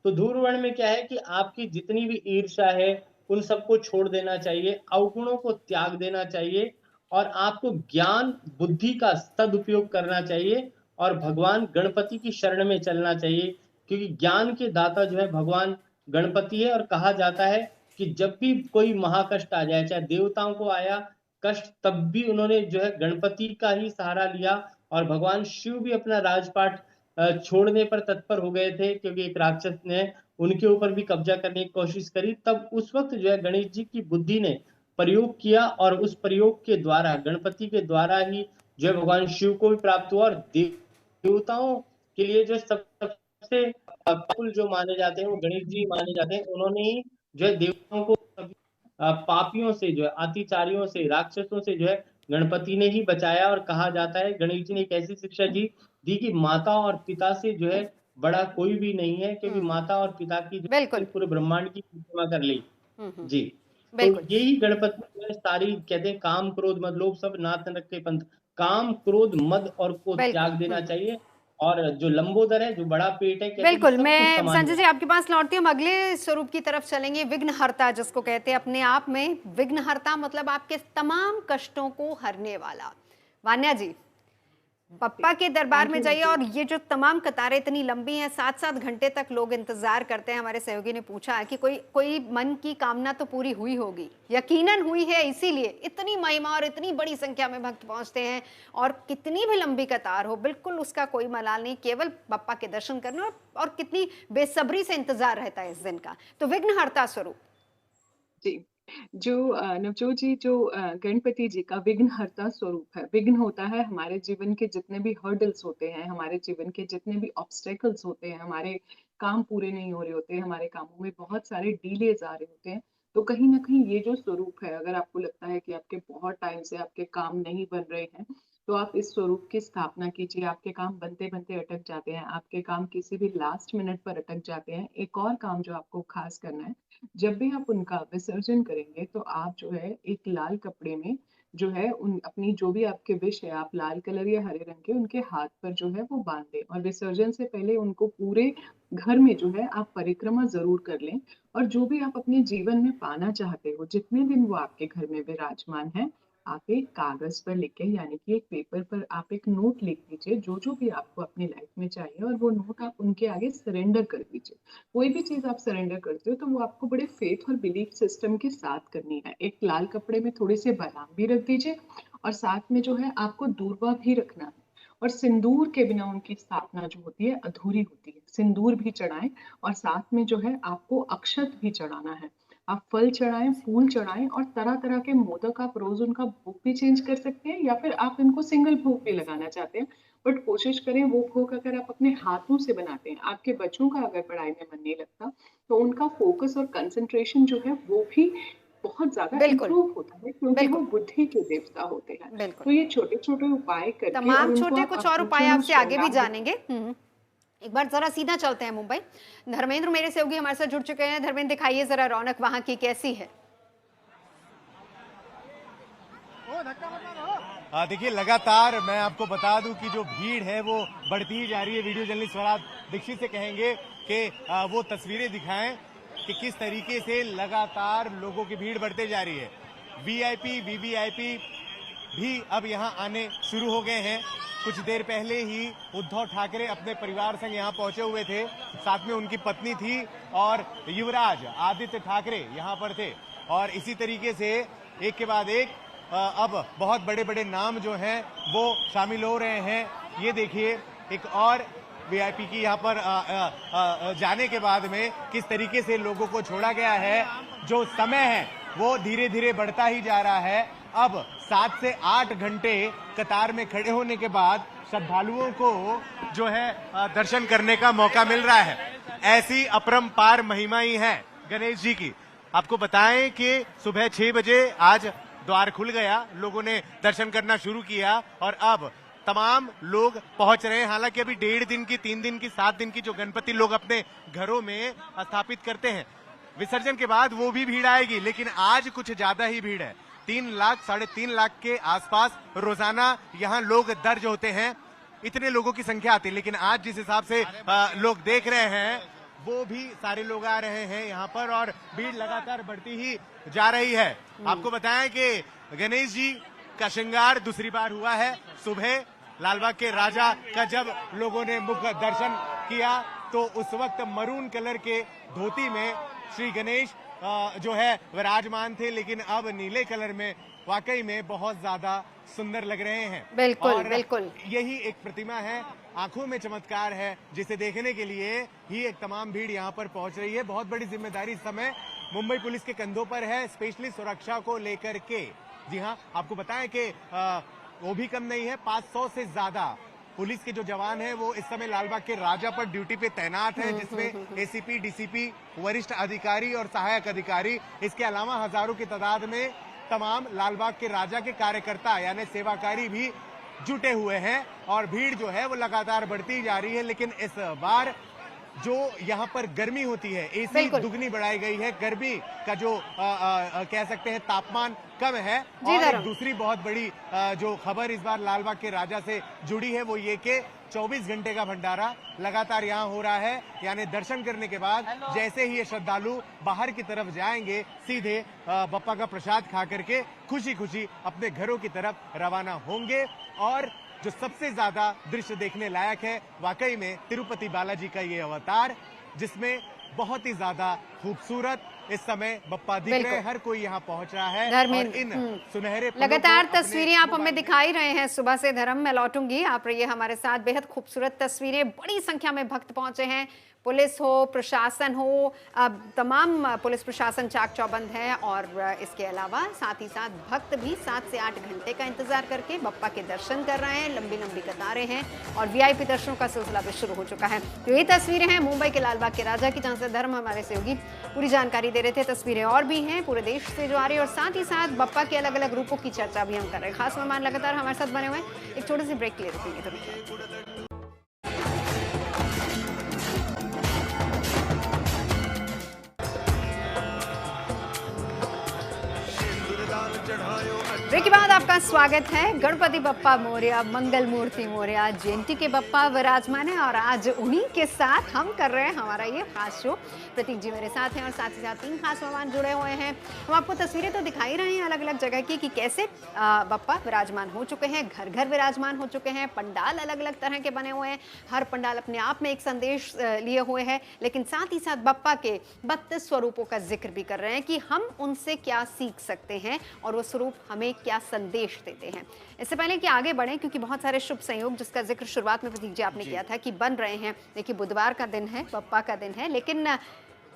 Speaker 8: तो धूम्रवर्ण में क्या है कि आपकी जितनी भी ईर्ष्या है उन सबको छोड़ देना चाहिए, अवगुणों को त्याग देना चाहिए और आपको ज्ञान बुद्धि का सदुपयोग करना चाहिए और भगवान गणपति की शरण में चलना चाहिए, क्योंकि ज्ञान के दाता जो है भगवान गणपति है। और कहा जाता है कि जब भी कोई महाकष्ट आ जाए, चाहे देवताओं को आया कष्ट, तब भी उन्होंने जो है गणपति का ही सहारा लिया और भगवान शिव भी अपना राजपाट छोड़ने पर तत्पर हो गए थे, क्योंकि एक राक्षस ने उनके ऊपर भी कब्जा करने की कोशिश करी। तब उस वक्त जो है गणेश जी की बुद्धि ने प्रयोग किया और उस प्रयोग के द्वारा, गणपति के द्वारा ही जो है भगवान शिव को भी प्राप्त हुआ। और देवताओं के लिए जो सबसे पावरफुल जो माने जाते हैं वो गणेश जी माने जाते हैं। उन्होंने ही जो है देवताओं को पापियों से, जो है अत्याचारियों से, राक्षसों से जो है गणपति ने ही बचाया। और कहा जाता है गणेश जी ने एक ऐसी शिक्षा दी कि माता और पिता से जो है बड़ा कोई भी नहीं है, क्योंकि माता और पिता की जो पूरे ब्रह्मांड की प्रतिमा कर ली। जी, तो यही गणपति जो है सारी, कहते हैं काम क्रोध मद लोभ सब नाथ न रखे पंथ, काम क्रोध मद और को त्याग देना चाहिए। और जो लंबोदर है, जो बड़ा पेट है,
Speaker 1: बिल्कुल। मैं संजय जी आपके पास लौटती हूँ, हम अगले स्वरूप की तरफ चलेंगे, विघ्नहर्ता जिसको कहते हैं। अपने आप में विघ्नहर्ता मतलब आपके तमाम कष्टों को हरने वाला। वान्या जी, बप्पा के दरबार में जाइए और ये जो तमाम कतारें इतनी लंबी हैं, 7-7 घंटे तक लोग इंतजार करते हैं। हमारे सहयोगी ने पूछा कि कोई मन की कामना तो पूरी हुई होगी, यकीनन हुई है, इसीलिए इतनी महिमा और इतनी बड़ी संख्या में भक्त पहुंचते हैं। और कितनी भी लंबी कतार हो, बिल्कुल उसका कोई मलाल नहीं, केवल बप्पा के दर्शन करना और कितनी बेसब्री से इंतजार रहता है इस दिन का। तो विघ्नहर्ता स्वरूप
Speaker 9: जी, जो नवजोत जी, जो गणपति जी का विघ्नहर्ता स्वरूप है। विघ्न होता है हमारे जीवन के जितने भी हर्डल्स होते हैं, हमारे जीवन के जितने भी ऑब्स्टेकल्स होते हैं, हमारे काम पूरे नहीं हो रहे होते हैं, हमारे कामों में बहुत सारे डिलेज आ रहे होते हैं, तो कहीं ना कहीं ये जो स्वरूप है, अगर आपको लगता है कि आपके बहुत टाइम से आपके काम नहीं बन रहे हैं, तो आप इस स्वरूप की स्थापना कीजिए। आपके काम बनते बनते अटक जाते हैं, आपके काम किसी भी लास्ट मिनट पर अटक जाते हैं। एक और काम जो आपको खास करना है, जब भी आप उनका विसर्जन करेंगे तो आप जो है एक लाल कपड़े में जो है उन अपनी जो भी आपके विश है, आप लाल कलर या हरे रंग के उनके हाथ पर जो है वो बांध दें और विसर्जन से पहले उनको पूरे घर में जो है आप परिक्रमा जरूर कर लें। और जो भी आप अपने जीवन में पाना चाहते हो, जितने दिन वो आपके घर में विराजमान है, आप एक कागज पर लिख के, यानी कि एक पेपर पर आप एक नोट लिख दीजिए, जो जो भी आपको अपनी लाइफ में चाहिए, और वो नोट आप उनके आगे सरेंडर कर दीजिए। कोई भी चीज आप सरेंडर करते हो तो वो आपको बड़े फेथ और बिलीफ सिस्टम के साथ करनी है। एक लाल कपड़े में थोड़े से बादाम भी रख दीजिए और साथ में जो है आपको दूर्वा भी रखना है। और सिंदूर के बिना उनकी स्थापना जो होती है अधूरी होती है। सिंदूर भी चढ़ाएं और साथ में जो है आपको अक्षत भी चढ़ाना है। आप फल चढ़ाएं, फूल चढ़ाएं और तरह तरह के मोदक, आप रोज उनका भोग भी चेंज कर सकते हैं या फिर आप इनको सिंगल भोग भी लगाना चाहते हैं, बट कोशिश करें वो भोग अगर आप अपने हाथों से बनाते हैं, आपके बच्चों का अगर पढ़ाई में मन नहीं लगता, तो उनका फोकस और कंसंट्रेशन जो है वो भी बहुत ज्यादा इम्प्रूव होता है, क्योंकि वो बुद्धि के देवता होते हैं। तो ये छोटे छोटे उपाय करके,
Speaker 1: तमाम छोटे कुछ और उपाय आपसे आगे भी जानेंगे। एक बार जरा सीधा चलते हैं मुंबई। धर्मेंद्र मेरे सहयोगी हमारे साथ जुड़ चुके हैं। धर्मेंद्र, दिखाइए जरा रौनक वहां की कैसी है।
Speaker 3: देखिए, लगातार मैं आपको बता दूं कि जो भीड़ है वो बढ़ती ही जा रही है। वीडियो जर्नलिस्ट स्वराज दीक्षित से कहेंगे कि वो तस्वीरें दिखाएं कि किस तरीके से लगातार लोगों की भीड़ बढ़ते जा रही है। वीआईपी, वीवीआईपी भी अब यहाँ आने शुरू हो गए हैं। कुछ देर पहले ही उद्धव ठाकरे अपने परिवार संग यहाँ पहुंचे हुए थे, साथ में उनकी पत्नी थी और युवराज आदित्य ठाकरे यहाँ पर थे। और इसी तरीके से एक के बाद एक अब बहुत बड़े बड़े नाम जो हैं वो शामिल हो रहे हैं। ये देखिए एक और वीआईपी की यहाँ पर जाने के बाद में किस तरीके से लोगों को छोड़ा गया है। जो समय है वो धीरे धीरे बढ़ता ही जा रहा है। अब 7 से 8 घंटे कतार में खड़े होने के बाद श्रद्धालुओं को जो है दर्शन करने का मौका मिल रहा है। ऐसी अपरंपार महिमा ही है गणेश जी की। आपको बताएं कि सुबह 6 बजे आज द्वार खुल गया, लोगों ने दर्शन करना शुरू किया और अब तमाम लोग पहुंच रहे हैं। हालांकि अभी 1.5 दिन की, 3 दिन की, 7 दिन की जो गणपति लोग अपने घरों में स्थापित करते हैं, विसर्जन के बाद वो भी भीड़ आएगी, लेकिन आज कुछ ज्यादा ही भीड़ है। 3 लाख, 3.5 लाख के आसपास रोजाना यहाँ लोग दर्ज होते हैं, इतने लोगों की संख्या आती है। लेकिन आज जिस हिसाब से लोग देख रहे हैं वो भी सारे लोग आ रहे हैं यहाँ पर और भीड़ लगातार बढ़ती ही जा रही है। आपको बताएं कि गणेश जी का श्रृंगार दूसरी बार हुआ है। सुबह लालबाग के राजा का जब लोगों ने मुख्य दर्शन किया तो उस वक्त मरून कलर के धोती में श्री गणेश जो है विराजमान थे, लेकिन अब नीले कलर में वाकई में बहुत ज्यादा सुंदर लग रहे हैं।
Speaker 1: बिल्कुल
Speaker 3: और
Speaker 1: बिल्कुल
Speaker 3: यही एक प्रतिमा है, आंखों में चमत्कार है, जिसे देखने के लिए ही एक तमाम भीड़ यहाँ पर पहुंच रही है। बहुत बड़ी जिम्मेदारी इस समय मुंबई पुलिस के कंधों पर है, स्पेशली सुरक्षा को लेकर के। जी हाँ, आपको बताएं कि वो भी कम नहीं है, 500 से ज्यादा पुलिस के जो जवान हैं वो इस समय लालबाग के राजा पर ड्यूटी पे तैनात हैं, जिसमें एसीपी, डीसीपी, वरिष्ठ अधिकारी और सहायक अधिकारी, इसके अलावा हजारों की तादाद में तमाम लालबाग के राजा के कार्यकर्ता यानी सेवाकारी भी जुटे हुए हैं और भीड़ जो है वो लगातार बढ़ती जा रही है। लेकिन इस बार जो यहाँ पर गर्मी होती है, एसी दुगनी बढ़ाई गई है, गर्मी का जो कह सकते हैं तापमान कम है। और दूसरी बहुत बड़ी जो खबर इस बार लालबाग के राजा से जुड़ी है वो ये कि 24 घंटे का भंडारा लगातार यहाँ हो रहा है। यानी दर्शन करने के बाद जैसे ही ये श्रद्धालु बाहर की तरफ जाएंगे, सीधे बप्पा का प्रसाद खा करके खुशी खुशी अपने घरों की तरफ रवाना होंगे। और जो सबसे ज्यादा दृश्य देखने लायक है वाकई में तिरुपति बालाजी का ये अवतार, जिसमें बहुत ही ज्यादा खूबसूरत इस समय बप्पा दिख रहे हैं। हर कोई यहाँ पहुंच रहा है और इन सुनहरे
Speaker 1: लगातार तस्वीरें आप हमें दिखाई रहे हैं सुबह से। धर्म, मैं लौटूंगी, आप रहिए हमारे साथ। बेहद खूबसूरत तस्वीरें, बड़ी संख्या में भक्त पहुंचे हैं। पुलिस हो, प्रशासन हो, तमाम पुलिस प्रशासन चाक चौबंद है और इसके अलावा साथ ही साथ भक्त भी 7 से 8 घंटे का इंतजार करके बप्पा के दर्शन कर रहे हैं। लंबी लंबी कतारें हैं और वीआईपी दर्शनों का सिलसिला भी शुरू हो चुका है। तो ये तस्वीरें हैं मुंबई के लालबाग के राजा की, जहां से धर्म हमारे सहयोगी पूरी जानकारी दे रहे थे। तस्वीरें और भी हैं पूरे देश से जो आ रही है और साथ ही साथ बप्पा के अलग अलग रूपों की चर्चा भी हम कर रहे हैं। खास मेहमान लगातार हमारे साथ बने हुए हैं। एक छोटी सी ब्रेक ले रुकेंगे। ब्रेक के बाद आपका स्वागत है। गणपति बप्पा मोरया, मंगल मूर्ति मोरया, जेएनटी के बप्पा विराजमान है और आज उन्हीं के साथ हम कर रहे हैं हमारा ये खास शो। प्रतीक जी मेरे साथ हैं और साथ ही साथ 3 खास मेहमान जुड़े हुए हैं। हम आपको तस्वीरें तो दिखा ही रहे हैं अलग अलग जगह की कि कैसे बप्पा विराजमान हो चुके हैं, घर घर विराजमान हो चुके हैं। पंडाल अलग अलग तरह के बने हुए हैं, हर पंडाल अपने आप में एक संदेश लिए हुए है, लेकिन साथ ही साथ बप्पा के 32 स्वरूपों का जिक्र भी कर रहे हैं कि हम उनसे क्या सीख सकते हैं और वो स्वरूप हमें क्या संदेश देते हैं। इससे पहले कि आगे बढ़ें, क्योंकि बहुत सारे शुभ संयोग जिसका जिक्र शुरुआत में प्रतीक जी आपने किया था कि बन रहे हैं। देखिए बुधवार का दिन है, बप्पा का दिन है, लेकिन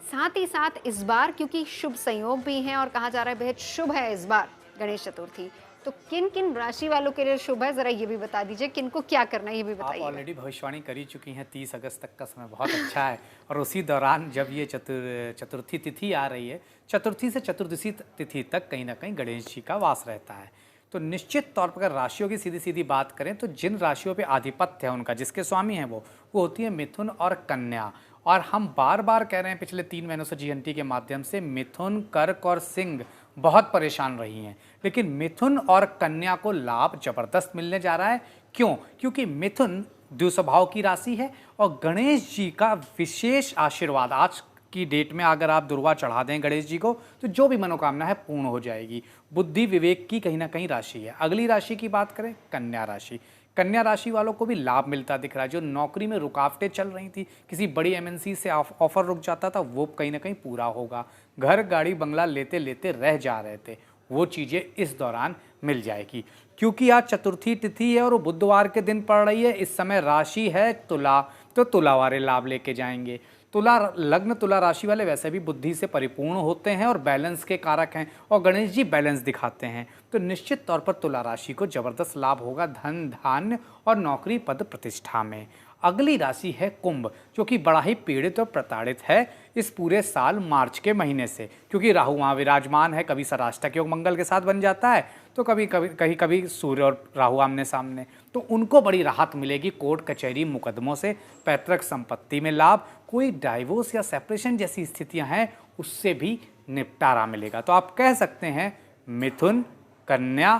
Speaker 1: साथ ही साथ इस बार क्योंकि शुभ संयोग भी हैं और कहा जा रहा है बेहद शुभ है इस बार गणेश चतुर्थी, तो किन किन राशि वालों के लिए शुभ है, जरा ये भी बता दीजिए, किनको क्या करना है ये भी बताइए।
Speaker 2: आप ऑलरेडी भविष्यवाणी कर ही चुकी हैं, 30 अगस्त तक का समय बहुत अच्छा है और उसी दौरान जब ये चतुर्थी तिथि आ रही है, चतुर्थी से चतुर्दशी तिथि तक कहीं ना कहीं गणेश जी का वास रहता है। तो निश्चित तौर पर अगर राशियों की सीधी सीधी बात करें तो जिन राशियों पे आधिपत्य है उनका, जिसके स्वामी हैं वो होती है मिथुन और कन्या। और हम बार बार कह रहे हैं पिछले 3 महीनों से जीएनटी के माध्यम से, मिथुन, कर्क और सिंह बहुत परेशान रही हैं, लेकिन मिथुन और कन्या को लाभ जबरदस्त मिलने जा रहा है। क्यों? क्योंकि मिथुन द्विस्वभाव की राशि है और गणेश जी का विशेष आशीर्वाद आज की डेट में अगर आप दुर्वा चढ़ा दें गणेश जी को तो जो भी मनोकामना है पूर्ण हो जाएगी। बुद्धि विवेक की कहीं ना कहीं राशि है। अगली राशि की बात करें, कन्या राशि। कन्या राशि वालों को भी लाभ मिलता दिख रहा है। जो नौकरी में रुकावटें चल रही थी, किसी बड़ी एमएनसी से ऑफर रुक जाता था, वो कहीं ना कहीं पूरा होगा। घर गाड़ी बंगला लेते लेते रह जा रहे थे, वो चीज़ें इस दौरान मिल जाएगी। क्योंकि आज चतुर्थी तिथि है और वो बुधवार के दिन पड़ रही है, इस समय राशि है तुला, तो तुला वाले लाभ लेके जाएंगे। तुला लग्न तुला राशि वाले वैसे भी बुद्धि से परिपूर्ण होते हैं और बैलेंस के कारक हैं, और गणेश जी बैलेंस दिखाते हैं, तो निश्चित तौर पर तुला राशि को जबरदस्त लाभ होगा धन धान्य और नौकरी पद प्रतिष्ठा में। अगली राशि है कुंभ, जो कि बड़ा ही पीड़ित और प्रताड़ित है इस पूरे साल मार्च के महीने से, क्योंकि राहु वहाँ विराजमान है। कभी सराष्टक योग मंगल के साथ बन जाता है, तो कभी सूर्य और राहु आमने सामने, तो उनको बड़ी राहत मिलेगी। कोर्ट कचहरी मुकदमों से, पैतृक संपत्ति में लाभ, कोई डाइवोर्स या सेपरेशन जैसी स्थितियां हैं उससे भी निपटारा मिलेगा। तो आप कह सकते हैं मिथुन, कन्या,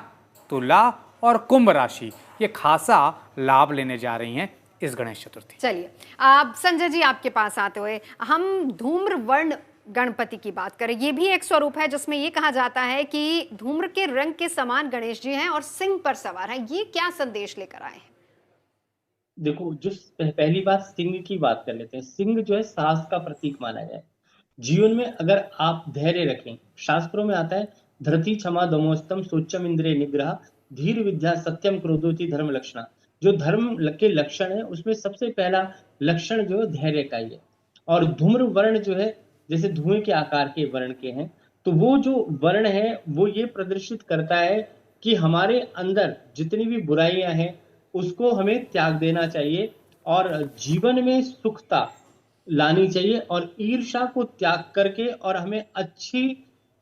Speaker 2: तुला और कुंभ राशि ये खासा लाभ लेने जा रही हैं इस गणेश चतुर्थी।
Speaker 1: चलिए, आप संजय जी आपके पास आते हुए हम धूम्र वर्ण गणपति की बात करें। ये भी एक स्वरूप है जिसमें ये कहा जाता है कि धूम्र के रंग के समान गणेश जी हैं और सिंह पर सवार हैं। ये क्या संदेश लेकर आए हैं?
Speaker 8: देखो, जो पहली बात सिंह की बात कर लेते हैं। सिंह जो है साहस का प्रतीक माना जाए। जीवन में अगर आप धैर्य रखें, शास्त्रों में आता है धरती क्षमा दमोस्तम सोच्चम इंद्रिय निग्रह धीर विद्या सत्यम क्रोधोति धर्म लक्षणा। जो धर्म के लक्षण है उसमें सबसे पहला लक्षण जो है धैर्य का ही है। और धूम्र वर्ण जो है जैसे धुएं के आकार के वर्ण के हैं, तो वो जो वर्ण है वो ये प्रदर्शित करता है कि हमारे अंदर जितनी भी बुराइयां हैं उसको हमें त्याग देना चाहिए और जीवन में सुखता लानी चाहिए, और ईर्ष्या को त्याग करके और हमें अच्छी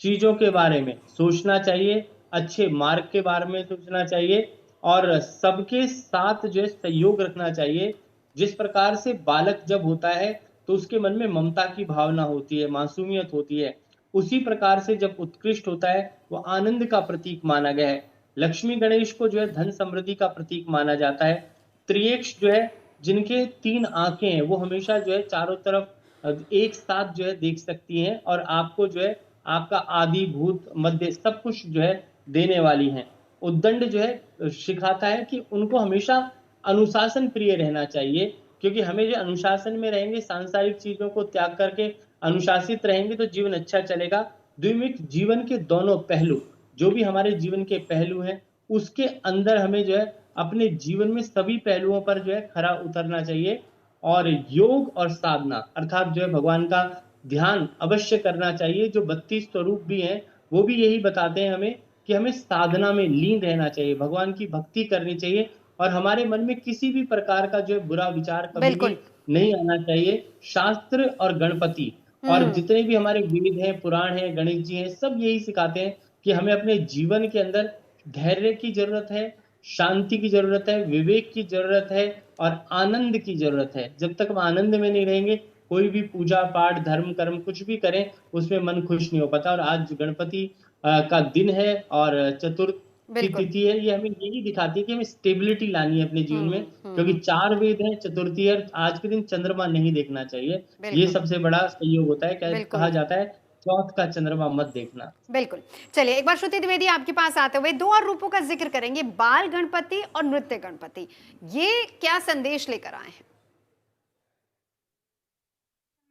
Speaker 8: चीजों के बारे में सोचना चाहिए, अच्छे मार्ग के बारे में सोचना चाहिए और सबके साथ जो है सहयोग रखना चाहिए। जिस प्रकार से बालक जब होता है तो उसके मन में ममता की भावना होती है, मासूमियत होती है, उसी प्रकार से जब उत्कृष्ट होता है वो आनंद का प्रतीक माना गया है। लक्ष्मी गणेश को जो है धन समृद्धि का प्रतीक माना जाता है। त्रियक्ष जो है जिनके 3 आंखें हैं वो हमेशा जो है चारों तरफ एक साथ जो है देख सकती हैं और आपको जो है आपका आदि भूत मध्य सब कुछ जो है देने वाली हैं। उद्दंड जो है सिखाता है कि उनको हमेशा अनुशासन प्रिय रहना चाहिए, क्योंकि हमें जो अनुशासन में रहेंगे, सांसारिक चीजों को त्याग करके अनुशासित रहेंगे तो जीवन अच्छा चलेगा। द्विमुख जीवन के दोनों पहलू, जो भी हमारे जीवन के पहलू हैं उसके अंदर हमें जो है अपने जीवन में सभी पहलुओं पर जो है खरा उतरना चाहिए और योग और साधना अर्थात जो है भगवान का ध्यान अवश्य करना चाहिए। जो 32 स्वरूप भी हैं वो भी यही बताते हैं हमें कि हमें साधना में लीन रहना चाहिए, भगवान की भक्ति करनी चाहिए और हमारे मन में किसी भी प्रकार का जो है बुरा विचार कभी भी नहीं आना चाहिए। शास्त्र और गणपति और जितने भी हमारे वेद हैं, पुराण हैं, गणेश जी हैं, सब यही सिखाते हैं कि हमें अपने जीवन के अंदर धैर्य की जरूरत है, शांति की जरूरत है, विवेक की जरूरत है और आनंद की जरूरत है। जब तक हम आनंद में नहीं रहेंगे, कोई भी पूजा पाठ धर्म कर्म कुछ भी करें उसमें मन खुश नहीं हो पाता। और आज गणपति का दिन है और चतुर्थ की तिथि है, ये हमें यही दिखाती है कि हमें स्टेबिलिटी लानी है अपने जीवन में, क्योंकि 4 वेद है, चतुर्थी है, आज के दिन चंद्रमा नहीं देखना चाहिए। ये सबसे बड़ा सहयोग होता है। कहा जाता है चौथ का चंद्रमा मत देखना।
Speaker 1: बिल्कुल। चलिए, एक बार श्रुति द्विवेदी आपके पास आते हुए 2 और रूपों का जिक्र करेंगे, बाल गणपति और नृत्य गणपति। ये क्या संदेश लेकर आए हैं?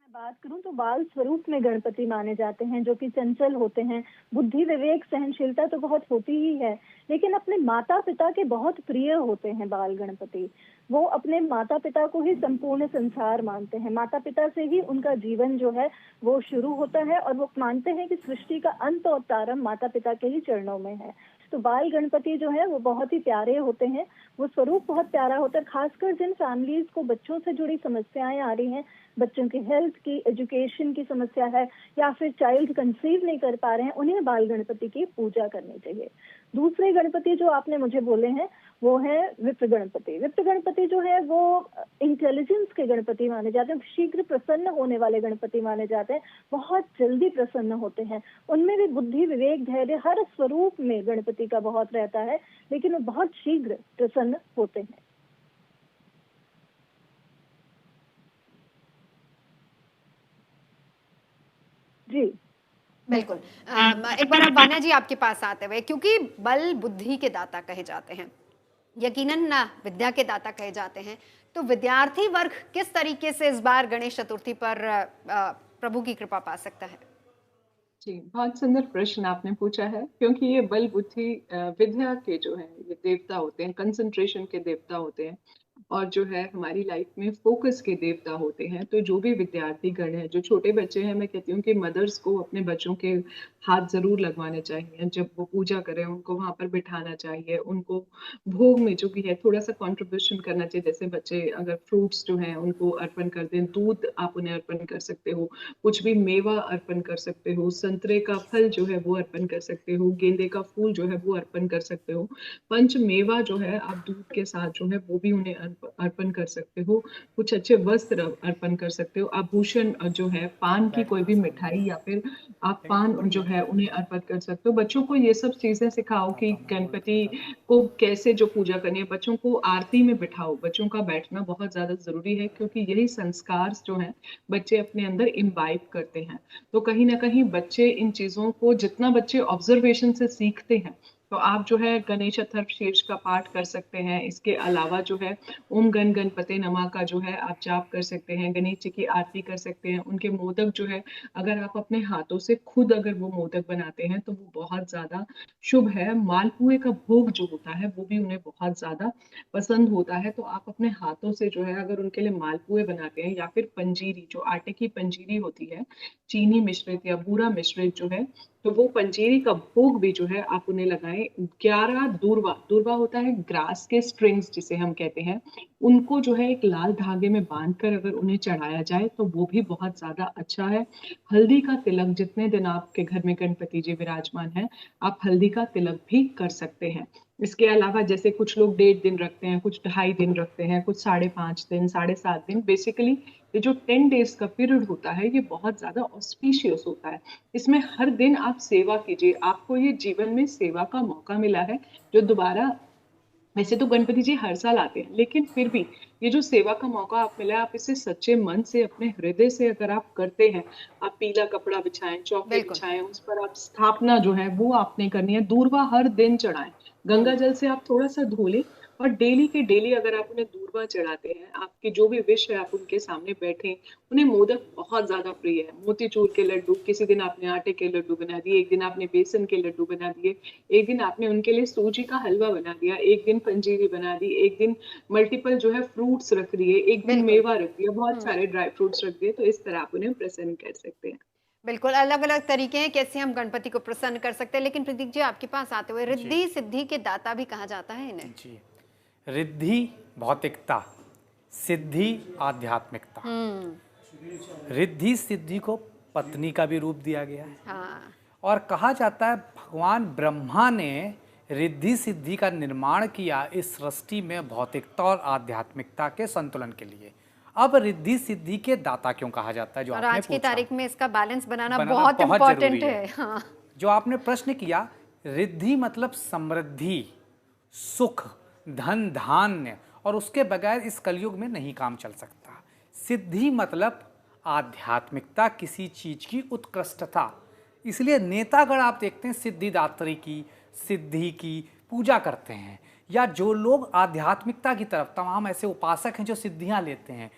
Speaker 7: बात करूं तो बाल स्वरूप में गणपति माने जाते हैं, जो कि चंचल होते हैं। बुद्धि विवेक सहनशीलता तो बहुत होती ही है, लेकिन अपने माता पिता के बहुत प्रिय होते हैं बाल गणपति। वो अपने माता पिता को ही संपूर्ण संसार मानते हैं। माता पिता से ही उनका जीवन जो है वो शुरू होता है और वो मानते हैं कि सृष्टि का अंत और प्रारंभ माता पिता के ही चरणों में है। तो बाल गणपति जो है वो बहुत ही प्यारे होते हैं, वो स्वरूप बहुत प्यारा होता है। खासकर जिन फैमिलीज को बच्चों से जुड़ी समस्याएं आ रही हैं, बच्चों की हेल्थ की, एजुकेशन की समस्या है या फिर चाइल्ड कंसीव नहीं कर पा रहे हैं, उन्हें बाल गणपति की पूजा करनी चाहिए। दूसरे गणपति जो आपने मुझे बोले हैं वो है विप्र गणपति। विप्र गणपति जो है वो इंटेलिजेंस के गणपति माने जाते हैं, शीघ्र प्रसन्न होने वाले गणपति माने जाते हैं, बहुत जल्दी प्रसन्न होते हैं। उनमें भी बुद्धि विवेक धैर्य हर स्वरूप में गणपति का बहुत रहता है, लेकिन वो बहुत शीघ्र प्रसन्न होते हैं।
Speaker 1: बिल्कुल। एक बार अब वान्या जी आपके पास आते हुए, क्योंकि बल बुद्धि के दाता कहे जाते हैं, यकीनन ना विद्या के दाता कहे जाते हैं, तो विद्यार्थी वर्ग किस तरीके से इस बार गणेश चतुर्थी पर प्रभु की कृपा पा सकता है?
Speaker 9: जी, बहुत सुंदर प्रश्न आपने पूछा है, क्योंकि ये बल बुद्धि विद्या के जो है ये देवता होते हैं, कंसंट्रेशन के देवता होते हैं, और जो है हमारी लाइफ में फोकस के देवता होते हैं। तो जो भी विद्यार्थी गण है, जो छोटे बच्चे हैं, मैं कहती हूँ कि मदर्स को अपने बच्चों के हाथ जरूर लगवाने चाहिए। जब वो पूजा करें उनको वहां पर बिठाना चाहिए, उनको भोग में जो भी है थोड़ा सा कंट्रीब्यूशन करना चाहिए। जैसे बच्चे अगर फ्रूट्स जो हैं उनको अर्पण कर दें, दूध आप उन्हें अर्पण कर सकते हो, कुछ भी मेवा अर्पण कर सकते हो, संतरे का फल जो है वो अर्पण कर सकते हो, गेंदे का फूल जो है वो अर्पण कर सकते हो, पंच मेवा जो है आप दूध के साथ जो है वो भी उन्हें अर्पण कर सकते हो, कुछ अच्छे वस्त्र अर्पण कर सकते हो, आभूषण जो है, पान की कोई भी मिठाई या फिर आप पान जो है उन्हें अर्पण कर सकते हो। बच्चों को ये सब चीजें सिखाओ कि गणपति को कैसे जो पूजा करनी है, बच्चों को आरती में बिठाओ। बच्चों का बैठना बहुत ज्यादा जरूरी है, क्योंकि यही संस्कार जो है बच्चे अपने अंदर इम्बाइब करते हैं। तो कहीं ना कहीं बच्चे इन चीजों को, जितना बच्चे ऑब्जर्वेशन से सीखते हैं, तो आप जो है गणेश अथर्वशीर्ष का पाठ कर सकते हैं। इसके अलावा जो है ओम गण गणपते नमः का जो है आप जाप कर सकते हैं, गणेश जी की आरती कर सकते हैं। उनके मोदक जो है, अगर आप अपने हाथों से खुद अगर वो मोदक बनाते हैं तो वो बहुत ज्यादा शुभ है। मालपुए का भोग जो होता है वो भी उन्हें बहुत ज्यादा पसंद होता है। तो आप अपने हाथों से जो है अगर उनके लिए मालपुए बनाते हैं, या फिर पंजीरी, जो आटे की पंजीरी होती है, चीनी मिश्रित या बूरा मिश्रित जो है, तो वो पंजीरी का भोग भी जो है आप उन्हें लगाएं। 11 दूर्वा, दूर्वा होता है ग्रास के स्ट्रिंग्स जिसे हम कहते हैं, उनको जो है एक लाल धागे में बांधकर अगर उन्हें चढ़ाया जाए तो वो भी बहुत ज्यादा अच्छा है। हल्दी का तिलक, जितने दिन आपके घर में गणपति जी विराजमान है, आप हल्दी का तिलक भी कर सकते हैं। इसके अलावा जैसे कुछ लोग 1.5 दिन रखते हैं, कुछ 2.5 दिन रखते हैं, कुछ 5.5 दिन, 7.5 दिन। बेसिकली ये जो 10 डेज का पीरियड होता है ये बहुत ज्यादा ऑस्पिशियस होता है। इसमें हर दिन आप सेवा कीजिए। आपको ये जीवन में सेवा का मौका मिला है, जो दोबारा, वैसे तो गणपति जी हर साल आते हैं, लेकिन फिर भी ये जो सेवा का मौका आप मिला है, आप इसे सच्चे मन से, अपने हृदय से अगर आप करते हैं, आप पीला कपड़ा बिछाएं, चौके बिछाएं, उस पर आप स्थापना जो है वो आपने करनी है। दूर्वा हर दिन चढ़ाएं, गंगा जल से आप थोड़ा सा धो लें, और डेली के डेली अगर आप उन्हें दूर्वा चढ़ाते हैं, आपकी जो भी विश है आप उनके सामने बैठे। उन्हें मोदक बहुत ज्यादा प्रिय है, मोतीचूर के लड्डू, किसी दिन आपने आटे के लड्डू बना दिए, एक दिन आपने बेसन के लड्डू बना दिए, एक दिन आपने उनके लिए सूजी का हलवा बना दिया, एक दिन पंजीरी बना दी, एक दिन मल्टीपल जो है फ्रूट्स रख दिए, एक दिन मेवा रख दिया, बहुत सारे ड्राई फ्रूट्स रख दिए। तो इस तरह आप उन्हें प्रसन्न कर सकते हैं।
Speaker 1: बिल्कुल, अलग अलग तरीके हैं कैसे हम गणपति को प्रसन्न कर सकते हैं। लेकिन प्रतीक जी आपके पास आते हुए, रिद्धि सिद्धि के दाता भी कहा जाता है इन्हें।
Speaker 2: जी, रिद्धि भौतिकता, सिद्धि आध्यात्मिकता। रिद्धि सिद्धि को पत्नी का भी रूप दिया गया है।
Speaker 1: हाँ।
Speaker 2: और कहा जाता है भगवान ब्रह्मा ने रिद्धि सिद्धि का निर्माण किया इस सृष्टि में भौतिकता और आध्यात्मिकता के संतुलन के लिए। अब रिद्धि सिद्धि के दाता क्यों कहा जाता है, जो
Speaker 1: और
Speaker 2: आपने
Speaker 1: आज की
Speaker 2: पूछा,
Speaker 1: तारीख में इसका बैलेंस बनाना बहुत इम्पोर्टेंट है। हाँ।
Speaker 2: जो आपने प्रश्न किया, रिद्धि मतलब समृद्धि, सुख, धन धान्य, और उसके बगैर इस कलयुग में नहीं काम चल सकता। सिद्धि मतलब आध्यात्मिकता, किसी चीज की उत्कृष्टता। इसलिए नेतागण आप देखते हैं सिद्धिदात्री की, सिद्धि की पूजा करते हैं, या जो लोग आध्यात्मिकता की तरफ, तमाम ऐसे उपासक हैं जो सिद्धियां लेते हैं।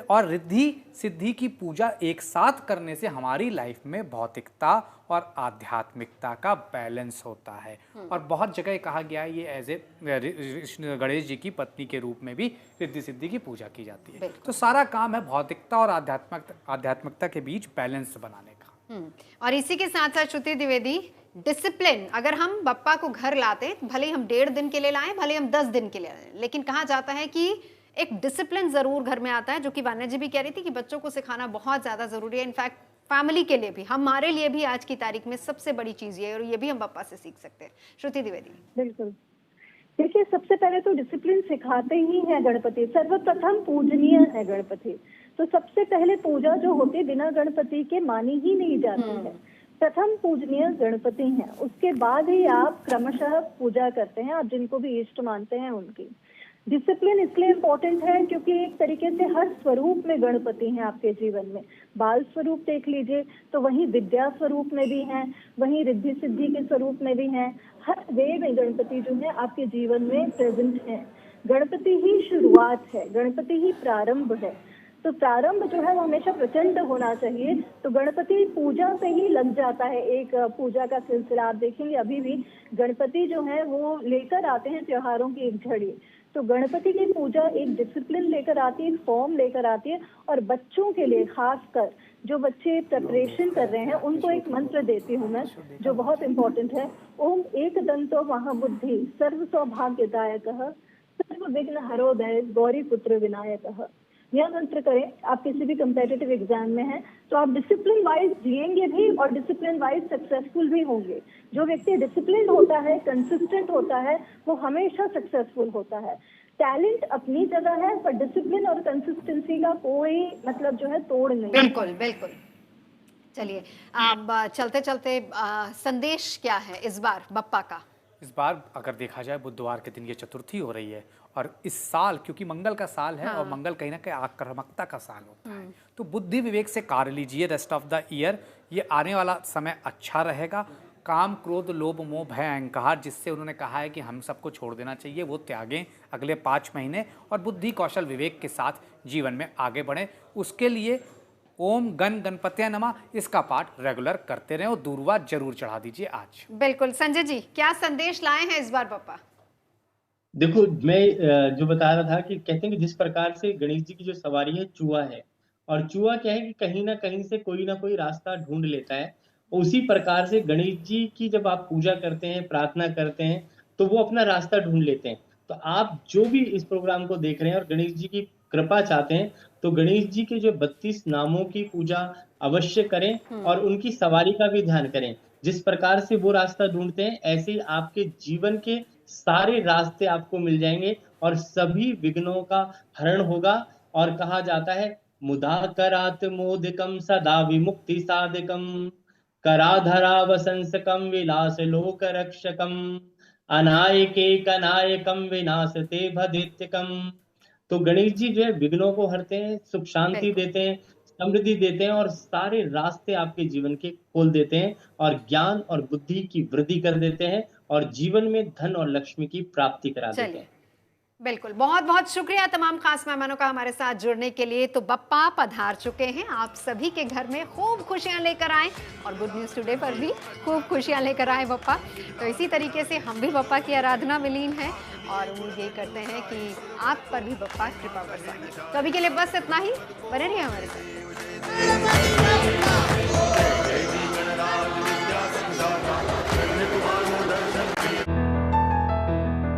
Speaker 2: और रिद्धि सिद्धि की पूजा एक साथ करने से हमारी लाइफ में भौतिकता और आध्यात्मिकता का बैलेंस होता है। और बहुत जगह कहा गया है ये एज ए गणेश जी की पत्नी के रूप में भी रिद्धि सिद्धि की पूजा की जाती है। तो सारा काम है भौतिकता और आध्यात्मिकता के बीच बैलेंस बनाने का।
Speaker 1: और इसी के साथ साथ श्रुति द्विवेदी, डिसिप्लिन, अगर हम बप्पा को घर लाते, भले हम 1.5 दिन के लिए लाएं, भले हम 10 दिन के लिए लाएं, लेकिन कहा जाता है कि एक डिसिप्लिन जरूर घर में आता है, जो कि वान्या जी भी कह रही थी कि बच्चों को सिखाना बहुत ज्यादा जरूरी है। इनफैक्ट फैमिली के लिए भी, हमारे लिए भी आज की तारीख में सबसे बड़ी चीज ये है, और ये भी हम बप्पा से सीख सकते हैं। श्रुति द्विवेदी।
Speaker 7: बिल्कुल, देखिए सबसे पहले तो डिसिप्लिन सिखाते ही है गणपति। सर्वप्रथम पूजनीय है गणपति, तो सबसे पहले पूजा जो होती है बिना गणपति के मानी ही नहीं जाती है। प्रथम पूजनीय गणपति हैं, उसके बाद ही आप क्रमशः पूजा करते हैं, आप जिनको भी इष्ट मानते हैं उनकी। डिसिप्लिन इसलिए इम्पोर्टेंट है क्योंकि एक तरीके से हर स्वरूप में गणपति हैं आपके जीवन में। बाल स्वरूप देख लीजिए तो वहीं विद्या स्वरूप में भी हैं, वहीं रिद्धि सिद्धि के स्वरूप में भी हैं। हर वे में गणपति जो है आपके जीवन में प्रेजेंट है। गणपति ही शुरुआत है, गणपति ही प्रारंभ है। तो प्रारंभ जो है वो हमेशा प्रचंड होना चाहिए। तो गणपति पूजा से ही लग जाता है एक पूजा का सिलसिला। आप देखेंगे अभी भी गणपति जो है वो लेकर आते हैं त्योहारों की एक झड़ी। तो गणपति की पूजा एक डिसिप्लिन लेकर आती है, एक फॉर्म लेकर आती है। और बच्चों के लिए खासकर जो बच्चे प्रिपरेशन कर रहे हैं उनको एक मंत्र देती हूँ मैं जो बहुत इंपॉर्टेंट है। ओम एक दंतो महाबुद्धि सर्व सौभाग्यदायकः सर्व विघ्न हरोदय गौरी पुत्र विनायकः। यह मंत्र करें। आप किसी भी कम्पिटिटिव एग्जाम में हैं तो आप डिसिप्लिन वाइज जिएंगे भी और डिसिप्लिन वाइज सक्सेसफुल भी होंगे। जो व्यक्ति डिसिप्लिन होता है, कंसिस्टेंट होता है, वो हमेशा सक्सेसफुल होता है। टैलेंट अपनी जगह है पर डिसिप्लिन और कंसिस्टेंसी का कोई मतलब जो है तोड़ नहीं।
Speaker 1: बिल्कुल बिल्कुल। चलिए अब चलते चलते संदेश क्या है इस बार बप्पा का?
Speaker 2: इस बार अगर देखा जाए बुधवार के दिन ये चतुर्थी हो रही है और इस साल क्योंकि मंगल का साल है और मंगल कहीं ना कहीं आक्रामकता का साल होता है, तो बुद्धि विवेक से कार्य लीजिए रेस्ट ऑफ द ईयर। ये आने वाला समय अच्छा रहेगा। काम क्रोध लोभ मोह भय अहंकार जिससे उन्होंने कहा है कि हम सबको छोड़ देना चाहिए वो त्यागें अगले 5 महीने और बुद्धि कौशल विवेक के साथ जीवन में आगे बढ़ें। उसके लिए ओम गण गणपतये नमः इसका पाठ रेगुलर करते रहें और दूर्वा जरूर चढ़ा दीजिए आज।
Speaker 1: बिल्कुल। संजय जी क्या संदेश लाए हैं इस बार बप्पा?
Speaker 8: देखो मैं जो बता रहा था कि कहते हैं कि जिस प्रकार से गणेश जी की जो सवारी है चूहा है और चूहा क्या है कि कहीं ना कहीं से कोई ना कोई रास्ता ढूंढ लेता है। उसी प्रकार से गणेश जी की जब आप पूजा करते हैं प्रार्थना करते हैं तो वो अपना रास्ता ढूंढ लेते हैं। तो आप जो भी इस प्रोग्राम को देख रहे हैं और गणेश जी की कृपा चाहते हैं तो गणेश जी के जो 32 नामों की पूजा अवश्य करें और उनकी सवारी का भी ध्यान करें। जिस प्रकार से वो रास्ता ढूंढते हैं ऐसे ही आपके जीवन के सारे रास्ते आपको मिल जाएंगे और सभी विघ्नों का हरण होगा। और कहा जाता है मुदा करात मोदकम सदा विमुक्ति साधकम कराधरा वसंसकम विलास लोक रक्षकम अनायके कनायकम विनाशते भदित्यकम। तो गणेश जी जो है विघ्नों को हरते हैं, सुख शांति देते हैं, समृद्धि देते हैं और सारे रास्ते आपके जीवन के खोल देते हैं और ज्ञान और बुद्धि की वृद्धि कर देते हैं और जीवन में धन और लक्ष्मी की प्राप्ति करा देते हैं।
Speaker 1: बिल्कुल। बहुत बहुत शुक्रिया तमाम खास मेहमानों का हमारे साथ जुड़ने के लिए। तो बप्पा पधार चुके हैं, आप सभी के घर में खूब खुशियां लेकर आए और गुड न्यूज़ टुडे पर भी खूब खुशियां लेकर आए बप्पा। तो इसी तरीके से हम भी बप्पा की आराधना में लीन हैं और उम्मीद ये करते हैं कि आप पर भी बप्पा कृपा बरसाएंगे। तो अभी के लिए बस इतना ही, बने रहिए हमारे साथ।